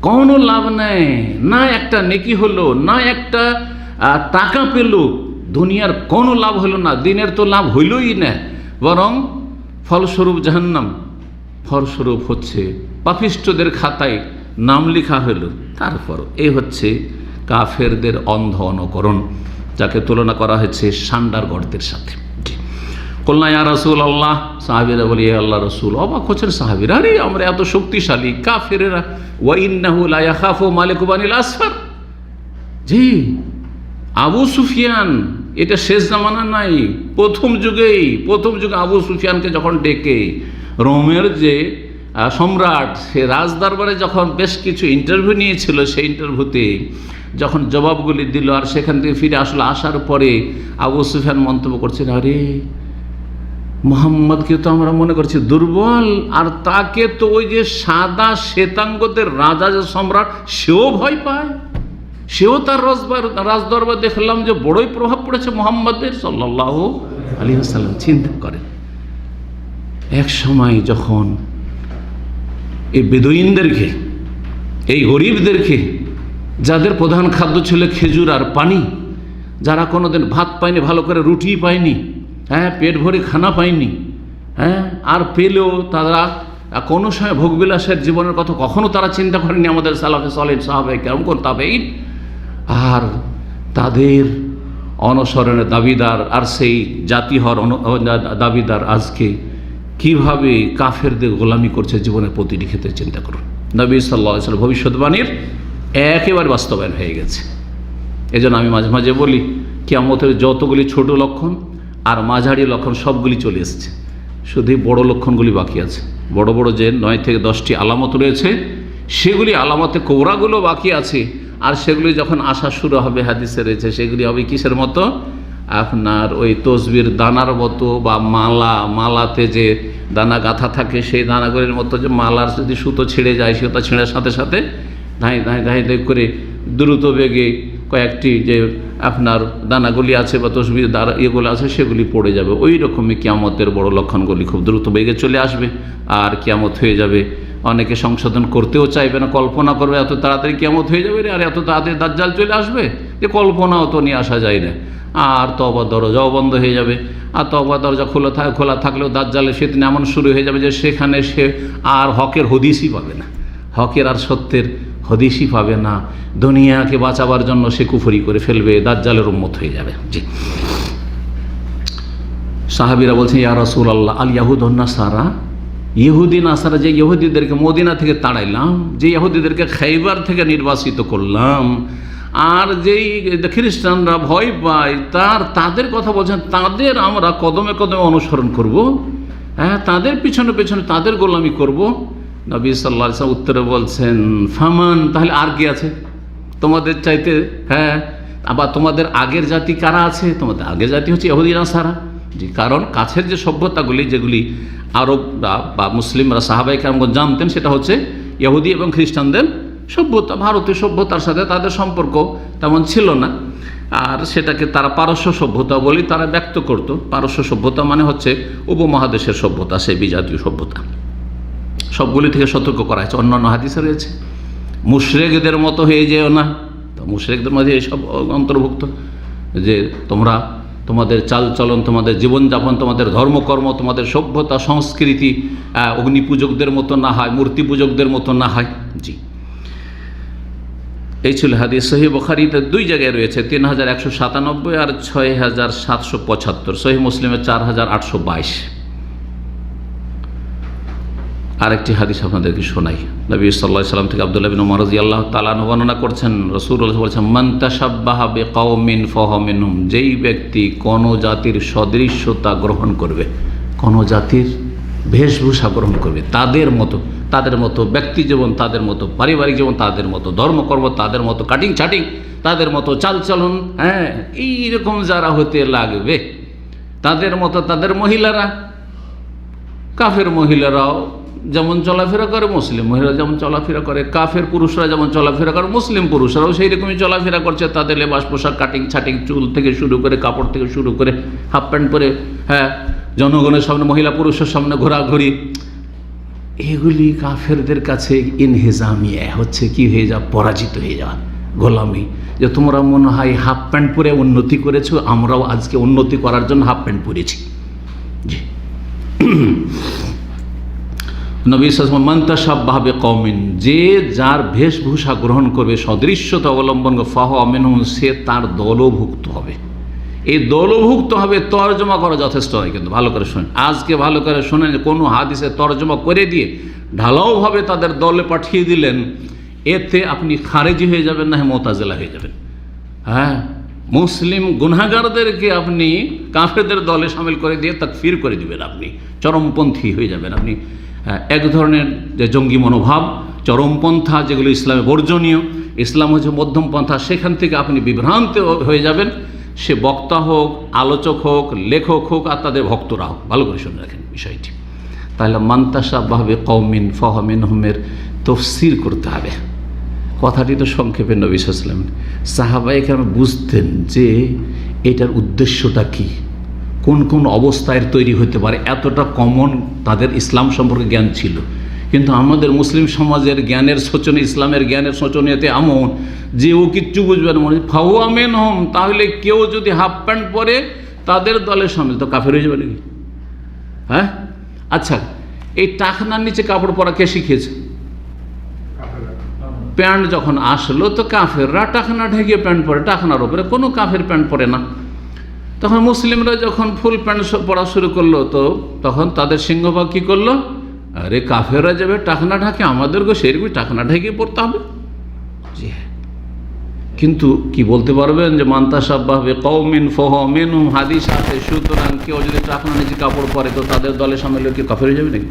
কোনো লাভ নেই। না একটা নেকি হলো, না একটা টাকা পেল, দুনিয়ার কোনো লাভ হলো না, দিনের তো লাভ হইলই না, বরং ফলস্বরূপ জাহান্নাম। ফলস্বরূপ হচ্ছে পাপিষ্ঠদের খাতায় নাম লেখা হইল। তারপর এই হচ্ছে কাফেরদের অন্ধ অনুকরণ, যাকে তুলনা করা হয়েছে সান্ডার গর্তের সাথে। কল্লা ইয়া রাসূল আল্লাহ, সাহাবীরা বলি আল্লাহ রসুল। অবাক হচ্ছেন সাহাবীরা, আরে আমরা এত শক্তিশালী, কাফেরেরা ওয়া ইন্নাহু লা ইয়াখাফু মালিক বানিল আসফার। জি, আবু সুফিয়ান, এটা শেষ জামানা নাই, প্রথম যুগে আবু সুফিয়ানকে যখন ডেকে রোমের যে সম্রাট, সে রাজদরবারে যখন বেশ কিছু ইন্টারভিউ নিয়েছিল, সেই ইন্টারভিউতে যখন জবাবগুলি দিল আর সেখান থেকে ফিরে আসলো, আসার পরে আবু সুফিয়ান মন্তব্য করছেন, আরে মুহাম্মদকে তো আমরা মনে করছি দুর্বল, আর তাকে তো ওই যে সাদা শ্বেতাঙ্গদের রাজা যে সম্রাট, সেও ভয় পায়, সেও তার রাজদরবার দেখলাম যে বড়ই প্রভাব পড়েছে মুহাম্মদের সাল্লাল্লাহু আলাইহি ওয়াসাল্লাম। চিন্তা করেন, এক সময় যখন এই বেদুইনদেরকে, এই গরিবদেরকে, যাদের প্রধান খাদ্য ছিল খেজুর আর পানি, যারা কোনোদিন ভাত পায়নি, ভালো করে রুটি পায়নি, হ্যাঁ, পেট ভরে খানা পায়নি, হ্যাঁ, আর পেলেও তারা কোনো সময় ভোগবিলাসের জীবনের কথা কখনো তারা চিন্তা করেনি। আমাদের সালাফে সালেহ সাহাবায়ে কেরাম কোন তাবেঈন, আর তাদের অনুসরণের দাবিদার, আর সেই জাতি হওয়ার দাবিদার আজকে কিভাবে কাফেরদের গোলামি করছে জীবনের প্রতিটি ক্ষেত্রে। চিন্তা করুন, নবী সাল্লাল্লাহু আলাইহি ওয়াসাল্লাম ভবিষ্যৎবাণীর একেবারে বাস্তবায়ন হয়ে গেছে। এই জন্য আমি মাঝে মাঝে বলি, কিয়ামতের যতগুলি ছোট লক্ষণ আর মাঝারি লক্ষণ সবগুলি চলে এসেছে, শুধু বড় লক্ষণগুলি বাকি আছে। বড় বড় যে 9 থেকে 10টি আলামত রয়েছে, সেগুলি আলামতে কৌরাগুলো বাকি আছে, আর সেগুলি যখন আসা শুরু হবে, হাদিসে রয়েছে, সেগুলি হবে কিসের মতো? আপনার ওই তসবির দানার মতো, বা মালাতে যে দানা গাঁথা থাকে, সেই দানাগুলির মতো, যে মালার যদি সুতো ছিঁড়ে যায়, সেটা ছিঁড়ার সাথে সাথে ধাই করে দ্রুত বেগে কয়েকটি যে আপনার দানাগুলি আছে বা তসবির দ্বারা এগুলো আছে, সেগুলি পড়ে যাবে। ওই রকমই কিয়ামতের বড় লক্ষণগুলি খুব দ্রুত বেগে চলে আসবে, আর কিয়ামত হয়ে যাবে। অনেকে সংশোধন করতেও চাইবে না, কল্পনা করবে এত তাড়াতাড়ি কিয়ামত হয়ে যাবে রে, আর এত তাড়াতাড়ি দাজ্জাল চলে আসবে, যে কল্পনাও তো নিয়ে আসা যায় না। আর তওবার দরজাও বন্ধ হয়ে যাবে, আর তওবার দরজা খোলা থাকলেও দাজ্জালের সেদিন এমন শুরু হয়ে যাবে যে সেখানে সে আর হকের হদিসই পাবে না, হকের আর সত্যের হদিসই পাবে না। দুনিয়াকে বাঁচাবার জন্য সে কুফরি করে ফেলবে, দাজ্জালের উম্মত হয়ে যাবে। জি, সাহাবীরা বলছেন, ইয়া রাসূলুল্লাহ, আল ইয়াহুদ ওয়ান নাসারা, ইহুদি নাসারা, যে ইহুদিদেরকে মদিনা থেকে তাড়াইলাম, যে ইহুদিদেরকে খাইবার থেকে নির্বাসিত করলাম, আর যেই খ্রিস্টানরা ভয় পায়, তাদের কথা বলছেন, তাদের আমরা কদমে কদমে অনুসরণ করব, হ্যাঁ, তাদের পিছনে তাদের গোলামি করব। নবী সাল্লাল্লাহু আলাইহি ওয়াসাল্লাম উত্তরে বলছেন, ফামান, তাহলে আর কি আছে তোমাদের চাইতে? হ্যাঁ, আবার তোমাদের আগের জাতি কারা আছে? তোমাদের আগের জাতি হচ্ছে ইহুদি নাসারা। জি, কারণ কাছের যে সভ্যতাগুলি, যেগুলি আরবরা বা মুসলিমরা সাহাবায়ে কেরামগণ জানতেন, সেটা হচ্ছে ইহুদি এবং খ্রিস্টানদের সভ্যতা। ভারতীয় সভ্যতার সাথে তাদের সম্পর্ক তেমন ছিল না, আর সেটাকে তারা পারস্য সভ্যতা বলি তারা ব্যক্ত করত। পারস্য সভ্যতা মানে হচ্ছে উপমহাদেশের সভ্যতা, সেই বিজাতীয় সভ্যতা। সবগুলি থেকে সতর্ক করা হয়েছে। অন্যান্য হাদিসে রয়েছে, মুশরিকদের মতো হয়ে যেও না। তো মুশরিকদের মধ্যে এইসব অন্তর্ভুক্ত, যে তোমরা তোমাদের চালচলন, তোমাদের জীবনযাপন, তোমাদের ধর্মকর্ম, তোমাদের সভ্যতা সংস্কৃতি অগ্নিপূজকদের মতো না হয়, মূর্তি পূজকদের মতো না হয়। জি, এই ছিল হাদিস। সহিহ বুখারীতে 2 জায়গায় রয়েছে, 3197 আর 6775। সহিহ মুসলিমে 4822। আরেকটি হাদিস আপনাদেরকে শোনাই। নবী সাল্লাল্লাহু আলাইহি ওয়াসাল্লাম থেকে আব্দুল্লাহ ইবনে উমর রাদিয়াল্লাহু তাআলা আনহু বর্ণনা করছেন, রাসূলুল্লাহ বলেছেন, মান তাশাব্বাহা বিকাওমিন ফাহুয়া মিনহুম, যেই ব্যক্তি কোন জাতির সদৃশ্যতা গ্রহণ করবে, কোন জাতির বেশভূষা গ্রহণ করবে তাদের মতো ব্যক্তি জীবন তাদের মতো, পারিবারিক জীবন তাদের মতো, ধর্মকর্ম তাদের মতো, কাটিং ছাটিং তাদের মতো, চালচলন এইরকম যারা হতে লাগবে তাদের মতো তাদের মহিলারা, কাফের মহিলারাও যেমন চলাফেরা করে মুসলিম মহিলারা যেমন চলাফেরা করে, কাফের পুরুষরা যেমন চলাফেরা করে মুসলিম পুরুষরাও সেই রকমই চলাফেরা করছে। তাদের লেবাস পোশাক, কাটিং ছাটিং, চুল থেকে শুরু করে, কাপড় থেকে শুরু করে, হাফ প্যান্ট পরে জনগণের সামনে, মহিলা পুরুষের সামনে ঘোরাঘুরি, এগুলি কাফেরদের কাছে ইনহেজামিয়া হচ্ছে কি হয়ে যাওয়া, পরাজিত হয়ে যাওয়া, গোলামি। যে তোমরা মনে হয় হাফ প্যান্ট পরে উন্নতি করেছো, আমরাও আজকে উন্নতি করার জন্য হাফ প্যান্ট পরেছি। জি নবী সাল্লাল্লাহু আলাইহি ওয়াসাল্লাম, মান তাশাব্বাহা বিকওমিন, যে যার বেশভূষা গ্রহণ করবে, সদৃশ্যতা অবলম্বন করবে, ফাহুয়া মিনহুম, সে তার দলভুক্ত হবে। এই দলভুক্ত হবে তর্জমা করা যথেষ্ট হয়, কিন্তু ভালো করে শোনেন, আজকে ভালো করে শোনেন, কোনো হাদিসে তর্জমা করে দিয়ে ঢালাওভাবে তাদের দলে পাঠিয়ে দিলেন, এতে আপনি খারেজি হয়ে যাবেন, না মুতাজিলা হয়ে যাবেন। মুসলিম গুনাহগারদেরকে আপনি কাফেরদের দলে শামিল করে দিয়ে তাকফির করে দিবেন, আপনি চরমপন্থী হয়ে যাবেন। আপনি এক ধরনের যে জঙ্গি মনোভাব, চরমপন্থা, যেগুলো ইসলামে বর্জনীয়, ইসলাম হচ্ছে মধ্যম পন্থা, সেখান থেকে আপনি বিভ্রান্ত হয়ে যাবেন। সে বক্তা হোক, আলোচক হোক, লেখক হোক, আর তাদের ভক্তরা হোক, ভালো করে শুনে রাখেন বিষয়টি। তাহলে মান তাশাব্বাহা বিকওমিন ফাহুয়া মিনহুমের তাফসীর করতে হবে। কথাটি তো সংক্ষেপে নবী সাল্লাল্লাহু আলাইহি ওয়াসাল্লাম, সাহাবায়ে কেরাম বুঝতেন যে এটার উদ্দেশ্যটা কি, কোন কোন অবস্থায় তৈরি হতে পারে, এতটা কমন তাদের ইসলাম সম্পর্কে জ্ঞান ছিল। কিন্তু আমাদের মুসলিম সমাজের জ্ঞানের শোচনী, ইসলামের জ্ঞানের শোচনীয়তে এমন যে ও কিচ্ছু বুঝবে না, মনে ফাহুয়া মিনহুম, তাহলে কেউ যদি হাফ প্যান্ট পরে তাদের দলে শামিল, তো কাফের হয়ে যাবে নাকি? আচ্ছা, এই টাকনার নিচে কাপড় পরা কে শিখিয়েছে? প্যান্ট যখন আসলো তো কাফেররা টাকনা ঢেকে প্যান্ট পরে, টাকনার ওপরে কোনো কাফের প্যান্ট পরে না। তখন মুসলিমরা যখন ফুল প্যান্ট পরা শুরু করলো, তো তখন তাদের সিংহভাগ কী করলো, আরে কাফেররা যাবে টাকনা ঢাকে, আমাদেরকে সেরকম টাকনা ঢেকে পড়তে হবে। জি হ্যাঁ, কিন্তু কি বলতে পারবেন যে মান তাশাব্বাহা বিকওমিন ফাহুয়া মিনহুম, হাদিস আছে, সুতরাং কেউ যদি টাকনা নিচে কাপড় পরে তো তাদের দলে শামিল হয়ে কি কাফের হয়ে যাবে নাকি?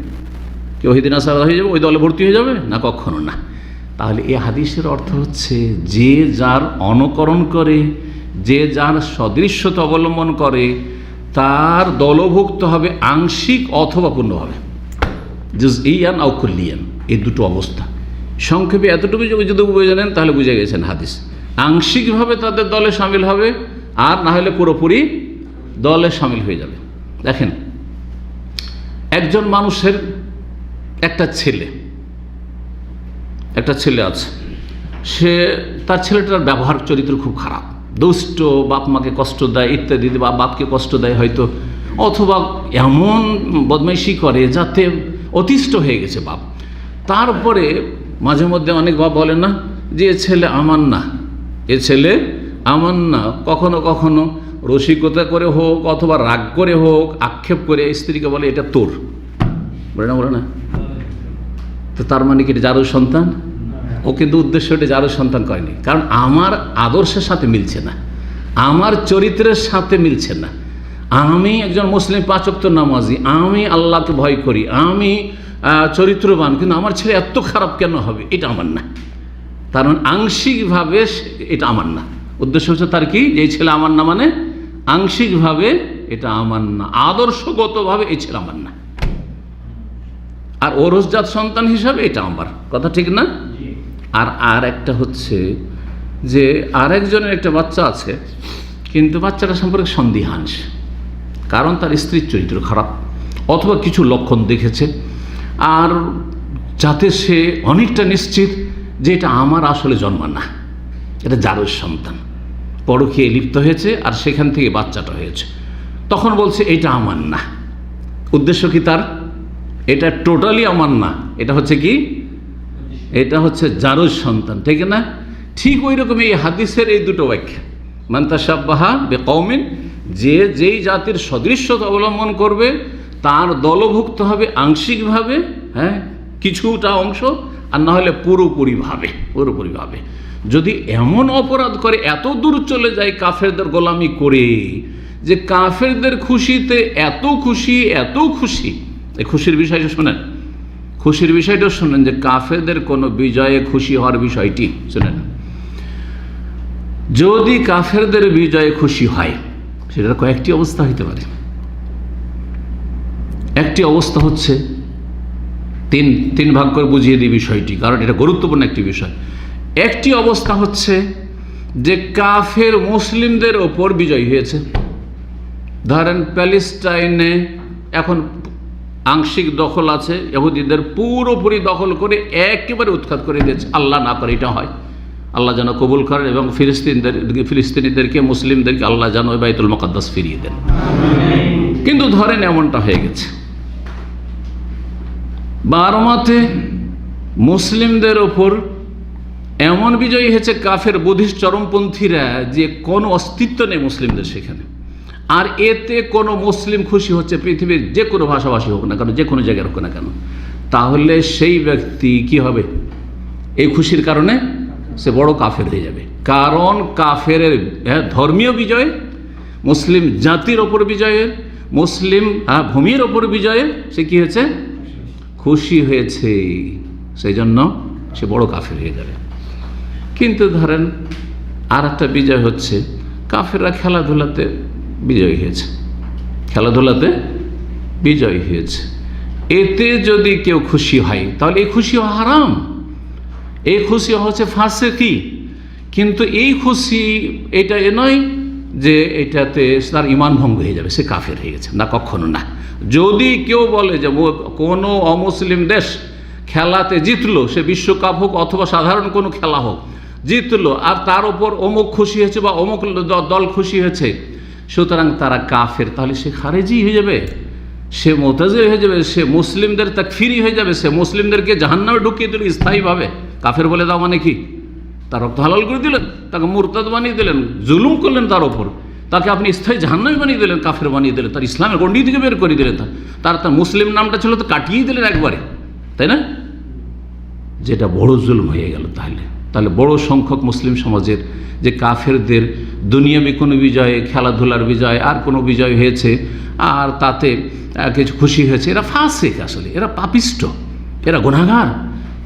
কেউ হিদিন আসাদ হয়ে যাবে, ওই দলে ভর্তি হয়ে যাবে না? কখনো না। তাহলে এই হাদিসের অর্থ হচ্ছে, যে যার অনুকরণ করে, যে যার সদৃশ্যতা অবলম্বন করে, তার দলভুক্ত হবে আংশিক অথবা পূর্ণভাবে, জুজইয়ান আও কুল্লিয়ান, এই দুটো অবস্থা। সংক্ষেপে এতটুকু যদি বুঝে নেন তাহলে বুঝে গেছেন হাদিস। আংশিকভাবে তাদের দলে শামিল হবে, আর না হলে পুরোপুরি দলে শামিল হয়ে যাবে। দেখেন, একজন মানুষের একটা ছেলে আছে, তার ছেলেটার ব্যবহার চরিত্র খুব খারাপ, দুষ্ট, বাপ মাকে কষ্ট দেয় ইত্যাদি, বা বাপকে কষ্ট দেয় হয়তো, অথবা এমন বদমাইশি করে যাতে অতিষ্ঠ হয়ে গেছে বাপ। তারপরে মাঝে মধ্যে অনেক বাপ বলে না যে এ ছেলে আমার না, এ ছেলে আমার না, কখনো কখনো রসিকতা করে হোক অথবা রাগ করে হোক, আক্ষেপ করে স্ত্রীকে বলে এটা তোর, বলে না। তো তার মানে কি এটা জারুর সন্তান? ও কিন্তু উদ্দেশ্যটা জারুর সন্তান করেনি, কারণ আমার আদর্শের সাথে মিলছে না, আমার চরিত্রের সাথে মিলছে না। আমি একজন মুসলিম 5 ওয়াক্ত নামাজি, আমি আল্লাহকে ভয় করি, আমি চরিত্রবান, কিন্তু আমার ছেলে এত খারাপ কেন হবে, এটা আমার না। তার মানে আংশিকভাবে এটা আমার না। উদ্দেশ্য হচ্ছে তার কি, যে ছেলে আমার না, মানে আংশিকভাবে এটা আমার না, আদর্শগতভাবে এই ছেলে আমার না, আর ওরসজাত সন্তান হিসাবে এটা আমার। কথা ঠিক না? আর একটা হচ্ছে যে আরেকজনের একটা বাচ্চা আছে, কিন্তু বাচ্চাটা সম্পর্কে সন্দিহান, কারণ তার স্ত্রীর চরিত্র খারাপ অথবা কিছু লক্ষণ দেখেছে, আর যাতে সে অনেকটা নিশ্চিত যে এটা আমার আসলে জন্ম না, এটা জারুর সন্তান, পরকীয়ায় লিপ্ত হয়েছে আর সেখান থেকে বাচ্চাটা হয়েছে। তখন বলছে এটা আমার না। উদ্দেশ্য কি তার? এটা টোটালি আমার না, এটা হচ্ছে কি, এটা হচ্ছে জারুর সন্তান, ঠিক না? ঠিক ওই রকম এই হাদিসের এই দুটো ব্যাখ্যা, মান তাশাব্বাহা বিকওমিন, যে যেই জাতির সদৃশ্যতা অবলম্বন করবে তার দলভুক্ত হবে আংশিকভাবে, কিছুটা অংশ, আর না হলে পুরোপুরিভাবে। যদি এমন অপরাধ করে, এত দূর চলে যায় কাফেরদের গোলামি করে, যে কাফেরদের খুশিতে এত খুশি এই খুশির বিষয়টা শোনেন, খুশির বিষয়টা শোনেন যে কাফেরদের কোনো বিজয়ে খুশি হওয়ার বিষয়টি শোনেন। যদি কাফেরদের বিজয়ে খুশি হয়, সেটার কয়েকটি অবস্থা হইতে পারে। একটি অবস্থা হচ্ছে, তিন ভাগ করে বুঝিয়ে দিই বিষয়টি, কারণ এটা গুরুত্বপূর্ণ একটি বিষয়। একটি অবস্থা হচ্ছে যে কাফের মুসলিমদের ওপর বিজয় হয়েছে। ধরেন প্যালেস্টাইনে এখন আংশিক দখল আছে, ইহুদিদের পুরোপুরি দখল করে একেবারে উৎখাত করে দিয়েছে। আল্লাহ না করে এটা হয়, আল্লাহ যেন কবুল করেন এবং ফিলিস্তিনিদেরকে মুসলিমদেরকে আল্লাহ যেন বাইতুল মুকাদ্দাস ফিরিয়ে দেন। কিন্তু ধরেন এমনটা হয়ে গেছে, বারমাতে মুসলিমদের ওপর এমন বিজয়ী হয়েছে কাফের বুদ্ধিস্ট চরমপন্থীরা যে কোনো অস্তিত্ব নেই মুসলিমদের সেখানে। আর এতে কোনো মুসলিম খুশি হচ্ছে, পৃথিবীর যে কোনো ভাষাভাষী হোক না কেন, যে কোনো জায়গায় হোক না কেন, তাহলে সেই ব্যক্তি কি হবে? এই খুশির কারণে সে বড় কাফের হয়ে যাবে। কারণ কাফের ধর্মীয় বিজয়, মুসলিম জাতির ওপর বিজয়ের, মুসলিম ভূমির ওপর বিজয়ে সে কি হয়েছে? খুশি হয়েছে, সেই জন্য সে বড় কাফের হয়ে যাবে। কিন্তু ধরেন আর একটা বিজয় হচ্ছে, কাফেররা খেলাধুলাতে বিজয়ী হয়েছে, খেলাধুলাতে বিজয়ী হয়েছে। এতে যদি কেউ খুশি হয় তাহলে এই খুশি হারাম, এই খুশি হচ্ছে ফাসিকি। কিন্তু এই খুশি এটা নয় যে এটাতে তার ঈমান ভঙ্গ হয়ে যাবে, সে কাফের হয়ে গেছে, না, কখনো না। যদি কেউ বলে যে কোনো অমুসলিম দেশ খেলাতে জিতলো, সে বিশ্বকাপ হোক অথবা সাধারণ কোনো খেলা হোক, জিতলো, আর তার উপর অমুক খুশি হয়েছে বা অমুক দল খুশি হয়েছে, সুতরাং তারা কাফের, তাহলে সে খারেজি হয়ে যাবে, সে মুতাজিলি হয়ে যাবে, সে মুসলিমদের তাকফিরি হয়ে যাবে, সে মুসলিমদেরকে জাহান্নামে ঢুকিয়ে দিল স্থায়ীভাবে। কাফের বলে দাও মানে কি? তার রক্ত হালাল করে দিলেন, তাকে মুরতাদ বানিয়ে দিলেন, জুলুম করলেন তার ওপর, তাকে আপনি স্থায়ী জাহান্নামী বানিয়ে দিলেন, কাফের বানিয়ে দিলেন, তার ইসলামের গণ্ডি থেকে বের করে দিলেন, তার মুসলিম নামটা ছিল তো কাটিয়ে দিলেন একবারে, তাই না? যেটা বড় জুলুম হয়ে গেল। তাহলে বড় সংখ্যক মুসলিম সমাজের যে কাফেরদের দুনিয়াবি কোনো বিজয়ে, খেলাধুলার বিজয় আর কোনো বিজয় হয়েছে আর তাতে কিছু খুশি হয়েছে, এরা ফাসিক, আসলে এরা পাপিষ্ট, এরা গুনাহগার।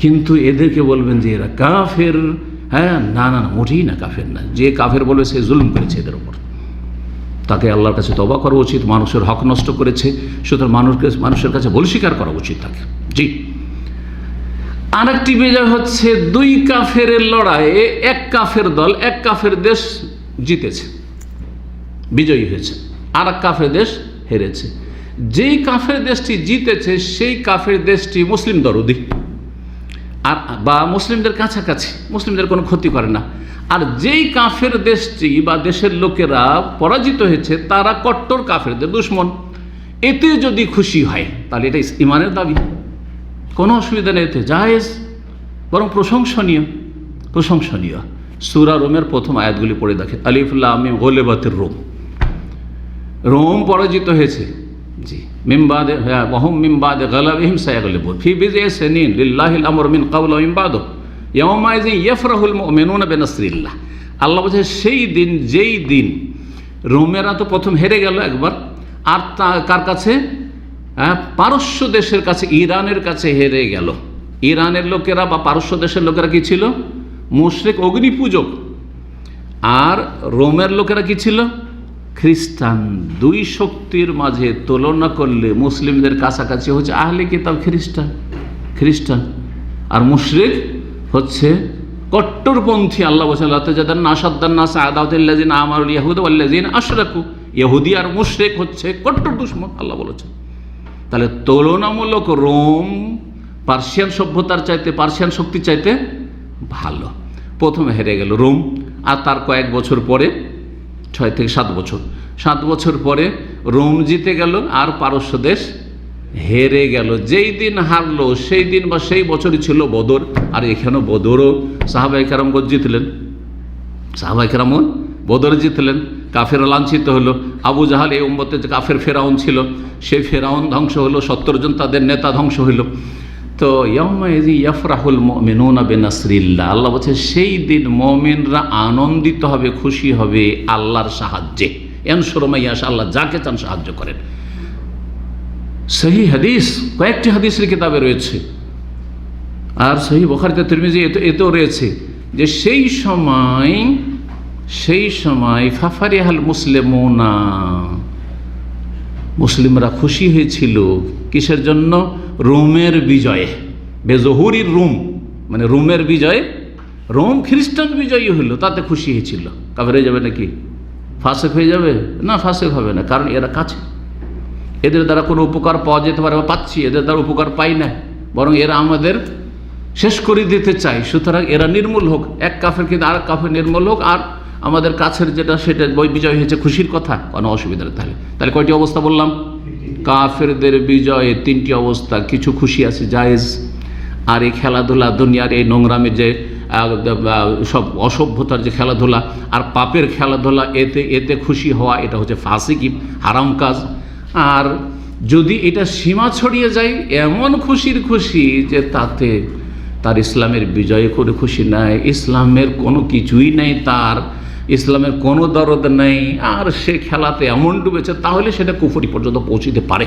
কিন্তু এদেরকে বলবেন যে এরা কাফের? হ্যাঁ, না না না, মোটেই না, কাফের না। যে কাফের বলবে সে জুলুম করেছে এদের ওপর, তাকে আল্লাহর কাছে তওবা করা উচিত। মানুষের হক নষ্ট করেছে, সুতরাং মানুষের কাছে ভুল স্বীকার করা উচিত তাকে। জি। আরেকটি বিজয় হচ্ছে দুই কাফের লড়াইয়ে এক কাফের দল, এক কাফের দেশ জিতেছে, বিজয়ী হয়েছে, আর এক কাফের দেশ হেরেছে। যেই কাফের দেশটি জিতেছে সেই কাফের দেশটি মুসলিম দরদি, আর বা মুসলিমদের কাছাকাছি, মুসলিমদের কোনো ক্ষতি করে না। আর যেই কাফের দেশটি বা দেশের লোকেরা পরাজিত হয়েছে তারা কট্টর কাফেরদের দুশ্মন। এতে যদি খুশি হয় তাহলে এটা ইমানের দাবি, কোনো অসুবিধা নেই, এতে জায়েজ, বরং প্রশংসনীয়। প্রশংসনীয়। সূরা রোমের প্রথম আয়াতগুলি পড়ে দেখে, আলিফ লাম মিম গলিবাতির রোম, রোম পরাজিত হয়েছে। জি। মিমবাদে ওয়াহুম মিমবাদে গালাবিহিম সায়াগলিবুন ফি বিজঈ সিনিন লিল্লাহিল আমরু মিন ক্বাবলু ওয়া মিন বাদু ইয়াওমাইযিন ইয়াফরাহুল মুমিনুনা বিনাসরিল্লাহ। আল্লাহ বলছে সেই দিন, যেই দিন রোমেরা তো প্রথম হেরে গেল একবার, আর কার কাছে? পারস্য দেশের কাছে, ইরানের কাছে হেরে গেল। ইরানের লোকেরা বা পারস্য দেশের লোকেরা কি ছিল? মুশরিক, অগ্নি পূজক। আর রোমের লোকেরা কি ছিল? খ্রিস্টান। দুই শক্তির মাঝে তুলনা করলে মুসলিমদের কাছাকাছি হচ্ছে আহলে কিতাব খ্রিস্টান, আর মুশরিক হচ্ছে কট্টরপন্থী। আল্লাহ বলেছেন লা তাজাদান্না আশাদ্দান-নাস আদাওয়াতাল্লাযিনা আমানুল ইয়াহুদা ওয়াল্লাযিনা আশরাকু। ইহুদি আর মুশরিক হচ্ছে কট্টর দুশমন, আল্লাহ বলেছেন। তাহলে তুলনামূলক রোম পার্সিয়ান সভ্যতার চাইতে, পার্সিয়ান শক্তি চাইতে ভালো। প্রথমে হেরে গেল রোম, আর তার কয়েক বছর পরে, 6 থেকে 7 বছর পরে রোম জিতে গেল আর পারস্য দেশ হেরে গেল। যেই দিন হারলো সেই দিন বা সেই বছরই ছিল বদর। আর এখানেও বদরও সাহাবায়ে কেরামগণ জিতলেন, সাহাবায়ে কেরামগণ বদর জিতলেন। কাফের লাঞ্ছিত হলো। আবু জাহাল এই উম্মতের যে কাফের ফেরাউন ছিল, সেই ফেরাউন ধ্বংস হলো, 70 জন তাদের নেতা ধ্বংস হইল। তো ইয়াউমাইযি ইয়াফরাহুল মুমিনুনা বিনাসরিল্লাহ, আল্লাহ বলছে সেই দিন মুমিনরা আনন্দিত হবে, খুশি হবে আল্লাহর সাহায্যে। ইয়ানসুরু মান ইয়াশা, আল্লাহ যাকে চান সাহায্য করেন। সহি হাদিস কয়েকটি হাদিসের কিতাবে রয়েছে, আর সহি বুখারীতে, তিরমিজি এতেও রয়েছে যে সেই সময় ফাফারিহাল মুসলিমুনা, মুসলিমরা খুশি হয়েছিল কিসের জন্য? রোমের বিজয়ে, বেজহুরির রোম, মানে রোমের বিজয়ে। রোম খ্রিস্টান বিজয়ী হলো, তাতে খুশি হয়েছিল। কাফের হয়ে যাবে নাকি? ফাসেক হয়ে যাবে না? ফাসেক হবে না, কারণ এরা কাছে, এদের দ্বারা কোনো উপকার পাওয়া যেতে পারে, পাচ্ছি, এদের দ্বারা উপকার পাই না, বরং এরা আমাদের শেষ করে দিতে চায়। সুতরাং এরা নির্মূল হোক, এক কাফের কিন্তু আর কাফের নির্মূল হোক, আর আমাদের কাছের যেটা সেটা বিজয় হয়েছে, খুশির কথা, কোনো অসুবিধা নেই। তাহলে কয়টি অবস্থা বললাম? কাফেরদের বিজয়ে তিনটি অবস্থা। কিছু খুশি আছে, জায়েজ। আর এই খেলাধুলা, দুনিয়ার এই নোংরামের যে সব অসভ্যতার যে খেলাধুলা আর পাপের খেলাধুলা, এতে খুশি হওয়া, এটা হচ্ছে ফাসিকি, হারাম কাজ। আর যদি এটা সীমা ছড়িয়ে যায়, এমন খুশির খুশি যে তাতে তার ইসলামের বিজয় করে খুশি নাই, ইসলামের কোনো কিছুই নেই, তার ইসলামের কোনো দরদ নেই, আর সে খেলাতে এমন ডুবেছে, তাহলে সেটা কুফরি পর্যন্ত পৌঁছিতে পারে।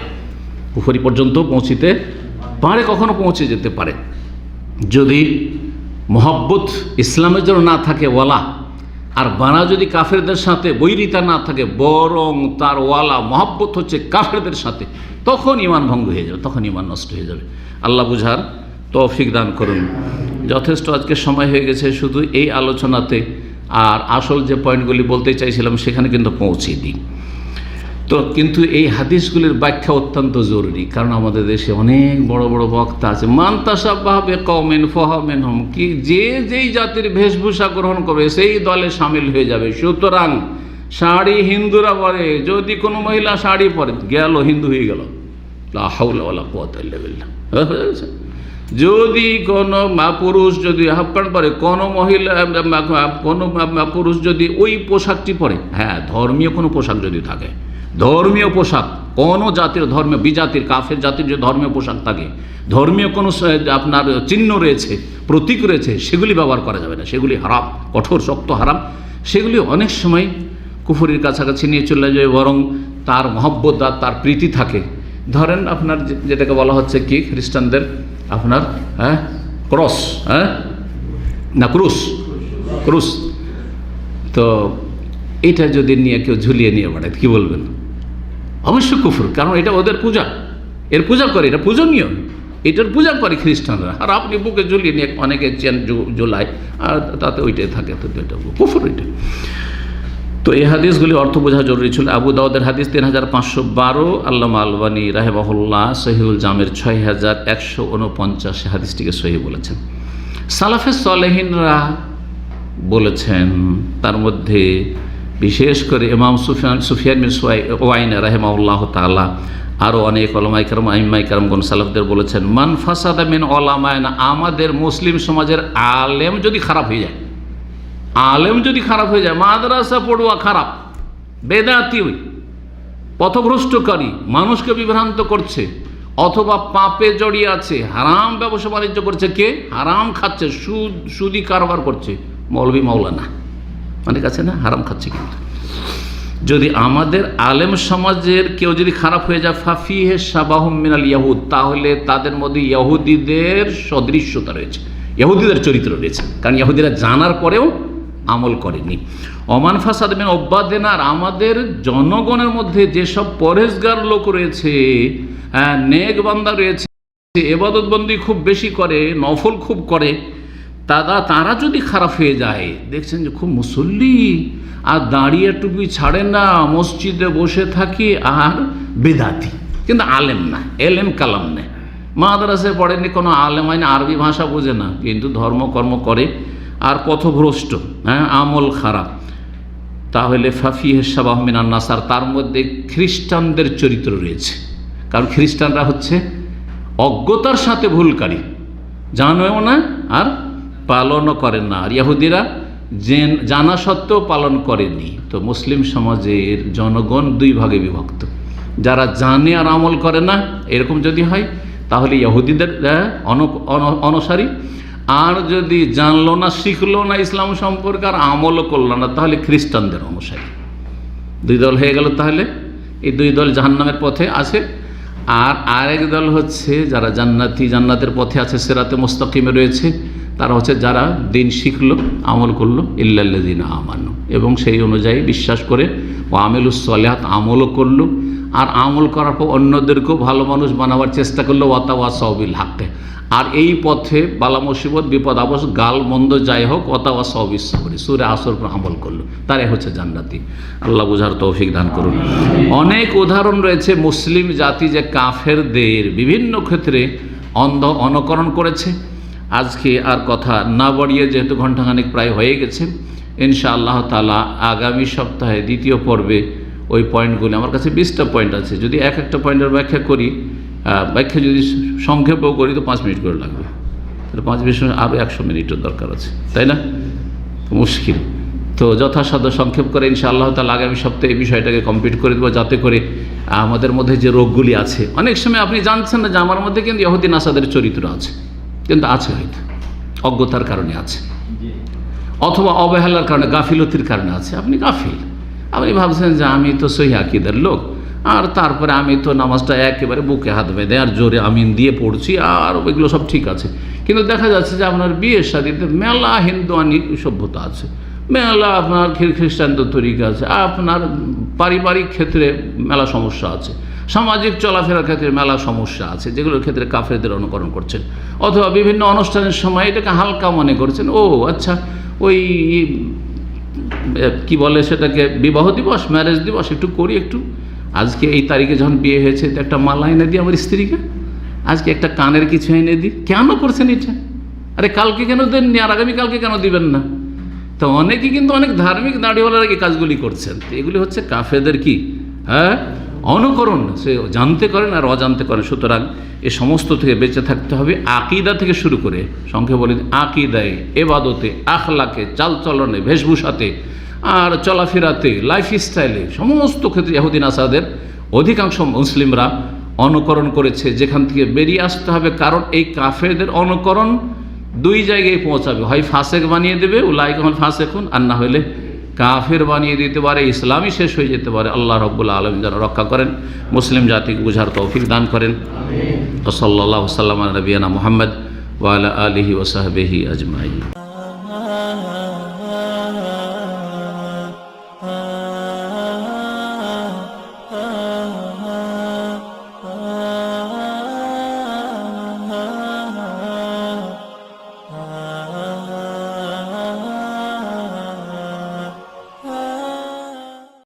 কুফরি পর্যন্ত পৌঁছিতে পারে, কখনো পৌঁছে যেতে পারে। যদি মহব্বত ইসলামের জন্য না থাকে ওয়ালা, আর বানা যদি কাফেরদের সাথে বৈরিতা না থাকে, বরং তার ওয়ালা মহব্বত হচ্ছে কাফেরদের সাথে, তখন ঈমান ভঙ্গ হয়ে যাবে, তখন ঈমান নষ্ট হয়ে যাবে। আল্লাহ বুঝার তৌফিক দান করুন। যথেষ্ট আজকে সময় হয়ে গেছে শুধু এই আলোচনাতে, আর আসল যে পয়েন্টগুলি বলতে চাইছিলাম সেখানে কিন্তু পৌঁছে দিই। তো কিন্তু এই হাদিসগুলির ব্যাখ্যা অত্যন্ত জরুরি, কারণ আমাদের দেশে অনেক বড় বড় বক্তা আছে, মান তাশাব্বাহা বিকওমিন ফাহুয়া মিনহুম, কি যে যেই জাতির বেশভূষা গ্রহণ করবে সেই দলে শামিল হয়ে যাবে। সুতরাং শাড়ি হিন্দুরা পরে, যদি কোনো মহিলা শাড়ি পরে, গেল, হিন্দু হয়ে গেল। লা হাওলা ওয়ালা কুওয়াতা ইল্লা বিল্লাহ। যদি কোনো পুরুষ যদি হাফ প্যান্ট পরে, কোনো মহিলা, কোনো পুরুষ যদি ওই পোশাকটি পরে, হ্যাঁ, ধর্মীয় কোনো পোশাক যদি থাকে, ধর্মীয় পোশাক, কোনো জাতির ধর্মীয়, বিজাতির কাফের জাতির যে ধর্মীয় পোশাক থাকে, ধর্মীয় কোনো আপনার চিহ্ন রয়েছে, প্রতীক রয়েছে, সেগুলি ব্যবহার করা যাবে না, সেগুলি হারাম, কঠোর শক্ত হারাম। সেগুলি অনেক সময় কুফরির কাছাকাছি নিয়ে চলে যায়, বরং তার মহব্বত আর তার প্রীতি থাকে। ধরেন আপনার যেটাকে বলা হচ্ছে কি খ্রিস্টানদের আপনার ক্রস, না ক্রুশ, তো এটা যদি নিয়ে কেউ ঝুলিয়ে নিয়ে বেড়ায়, কি বলবেন? অবশ্যই কুফর, কারণ এটা ওদের পূজা, এর পূজা করে, এটা পূজনীয়, এটার পূজা করে খ্রিস্টানরা। আর আপনি বুকে ঝুলিয়ে নিয়ে অনেকে চেন ঝোলায়, আর তাতে ওইটাই থাকে, তো এটা কুফর ওইটা। তো এই হাদিসগুলি অর্থ বোঝা জরুরি ছিল। আবু দাউদের হাদিস 3512, আল্লামা আলবানী রাহিমাহুল্লাহ সহিহুল জামের 6149 হাদিসটিকে সহি বলেছেন। সালাফে সালেহিনরা বলেছেন, তার মধ্যে বিশেষ করে ইমাম সুফিয়ান বিন ওয়াইনা রাহিমাহুল্লাহ তাআলা, আরও অনেক ওলামায়ে কেরাম, আইম্মায়ে কেরামগণ সালাফদের বলেছেন, মান ফাসাদা মিন ওলামায়না, আমাদের মুসলিম সমাজের আলেম যদি খারাপ হয়ে যায়, আলেম যদি খারাপ হয়ে যায়, মাদ্রাসা পড়ুয়া খারাপ, বেদাতি, পথভ্রষ্টকারী, মানুষকে বিভ্রান্ত করছে, অথবা পাপে জড়িয়ে আছে, হারাম ব্যবসা বাণিজ্য করছে, কে হারাম খাচ্ছে, সুদি কারবার করছে, মৌলভী মাওলানা অনেক আছে না, হারাম খাচ্ছে। কিন্তু যদি আমাদের আলেম সমাজের কেউ যদি খারাপ হয়ে যায়, ফাফিহে শাবাহুম মিনাল ইয়াহুদ, তাহলে তাদের মধ্যে ইহুদিদের সদৃশ্যতা রয়েছে, ইহুদিদের চরিত্র রয়েছে, কারণ ইহুদিরা জানার পরেও আমল করেনি। ওমান ফাসাদ মিন উব্বাদিনা, আর আমাদের জনগণের মধ্যে যেসব পরেজগার লোক রয়েছে, নেক বান্দা রয়েছে, ইবাদতবন্দি খুব বেশি করে, নফল খুব করে, তারা যদি খারাপ হয়ে যায়, দেখছেন যে খুব মুসল্লি, আর দাঁড়িয়ে টুপি ছাড়ে না, মসজিদে বসে থাকি, আর বেদাতি, কিন্তু আলেম না, এলেম কালাম নেই, মাদ্রাসায় পড়েনি, কোনো আলেম হয় না, আরবি ভাষা বোঝে না, কিন্তু ধর্মকর্ম করে, আর পথভ্রষ্ট, আমল খারাপ, তাহলে ফাফিহে শাবাহ মিনান নাসার, তার মধ্যে খ্রিস্টানদের চরিত্র রয়েছে। কারণ খ্রিস্টানরা হচ্ছে অজ্ঞতার সাথে ভুলকারী, জানেও না আর পালনও করেন না, আর ইহুদিরা জানা সত্ত্বেও পালন করেনি। তো মুসলিম সমাজের জনগণ দুই ভাগে বিভক্ত, যারা জানে আর আমল করে না, এরকম যদি হয় তাহলে ইহুদিদের অনুসারী, আর যদি জানলো না, শিখলো না ইসলাম সম্পর্কে, আর আমলও করলো না, তাহলে খ্রিস্টানদের অনুসারী। দুই দল হয়ে গেল। তাহলে এই দুই দল জাহান্নামের পথে আছে। আর আরেক দল হচ্ছে যারা জান্নাতি, জান্নাতের পথে আছে, সিরাতে মুস্তাকিমে রয়েছে, তারা হচ্ছে যারা দিন শিখলো, আমল করলো, ইল্লাল্লাযিনা আমানু, এবং সেই অনুযায়ী বিশ্বাস করে ও আমিলুস সলিহাত, আমলও করলো, আর আমল করার পর অন্যদেরকেও ভালো মানুষ বানাবার চেষ্টা করলো, ওয়াতাওয়াসাউ বিল হাক্কে, আর এই পথে বালা মুসিবত বিপদ আপদ গাল মন্দ যাই হোক, ওয়াতাওয়াসাউ বিস সাবরি, সূরা আসর পর আমল করলো, তারাই হচ্ছে জান্নাতি। আল্লাহ বুঝার তৌফিক দান করুন। অনেক উদাহরণ রয়েছে মুসলিম জাতি যে কাফেরদের বিভিন্ন ক্ষেত্রে অনুকরণ করেছে। আজকে আর কথা না বাড়িয়ে, যেহেতু ঘণ্টাখানেক প্রায় হয়ে গেছে, ইনশাআল্লাহ তাআলা আগামী সপ্তাহে দ্বিতীয় পর্বে ওই পয়েন্টগুলি, আমার কাছে 20টা পয়েন্ট আছে, যদি এক একটা পয়েন্টের ব্যাখ্যা করি, ব্যাখ্যা যদি সংক্ষেপও করি তো 5 মিনিট করে লাগবে, তাহলে 5 মিনিট আরও 100 মিনিটের দরকার আছে, তাই না? মুশকিল। তো যথাসাধ্য সংক্ষেপ করে ইনশাআল্লাহ তাআলা আগামী সপ্তাহে এই বিষয়টাকে কমপ্লিট করে দেবো, যাতে করে আমাদের মধ্যে যে রোগগুলি আছে, অনেক সময় আপনি জানছেন না যে আমার মধ্যে কিন্তু ইহুদি নাসাদের চরিত্র আছে, কিন্তু আছে, হয়তো অজ্ঞতার কারণে আছে, অথবা অবহেলার কারণে, গাফিলতির কারণে আছে। আপনি গাফিল, আপনি ভাবছেন যে আমি তো সহি আকীদার লোক, আর তারপরে আমি তো নামাজটা একেবারে বুকে হাত বেঁধে আর জোরে আমিন দিয়ে পড়ছি, আর ওইগুলো সব ঠিক আছে, কিন্তু দেখা যাচ্ছে যে আপনার বিয়ের শাদীতে মেলা হিন্দুয়ানি সভ্যতা আছে, মেলা আপনার খ্রিস্টানদের তরিকা আছে, আপনার পারিবারিক ক্ষেত্রে মেলা সমস্যা আছে, সামাজিক চলাফেরার ক্ষেত্রে মেলা সমস্যা আছে, যেগুলোর ক্ষেত্রে কাফেরদের অনুকরণ করছেন, অথবা বিভিন্ন অনুষ্ঠানের সময় এটাকে হালকা মনে করছেন, ও আচ্ছা ওই কি বলে সেটাকে, বিবাহ দিবস, ম্যারেজ দিবস একটু করি, একটু আজকে এই তারিখে যখন বিয়ে হয়েছে তো একটা মালা এনে দিই আমার স্ত্রীকে, আজকে একটা কানের কিছু এনে দিই। কেন করছেন এটা? আরে কালকে কেন দেননি, আর আগামীকালকে কেন দিবেন না? তো অনেকেই কিন্তু অনেক ধার্মিক দাঁড়িওয়ালারা এই কাজগুলি করছেন। তো এগুলি হচ্ছে কাফেরদের কি অনুকরণ, সে জানতে করেন আর অজান্তে করেন। সুতরাং এ সমস্ত থেকে বেঁচে থাকতে হবে, আকীদা থেকে শুরু করে, সংক্ষেপে বলি আকীদায়, এবাদতে, আখলাকে, চালচলনে, বেশভূষাতে, আর চলাফেরাতে, লাইফস্টাইলে, সমস্ত ক্ষেত্রে ইহুদি নাসাদের অধিকাংশ মুসলিমরা অনুকরণ করেছে। যেখান থেকে বেরিয়ে আসতে হবে, কারণ এই কাফেরদের অনুকরণ 2 জায়গায় পৌঁছাবে, হয় ফাসেক বানিয়ে দেবে, উলাইকা হুমুল ফাসিকুন, আর না হলে কাফের বানিয়ে দিতে পারে, ইসলামই শেষ হয়ে যেতে পারে। আল্লাহ রাব্বুল আলামিন যেন রক্ষা করেন, মুসলিম জাতিকে বুঝার তৌফিক দান করেন। সাল্লাল্লাহু আলা নবিয়িনা মুহাম্মদ ওয়া আলা আলিহি ওয়া সাহবিহি আজমাইন।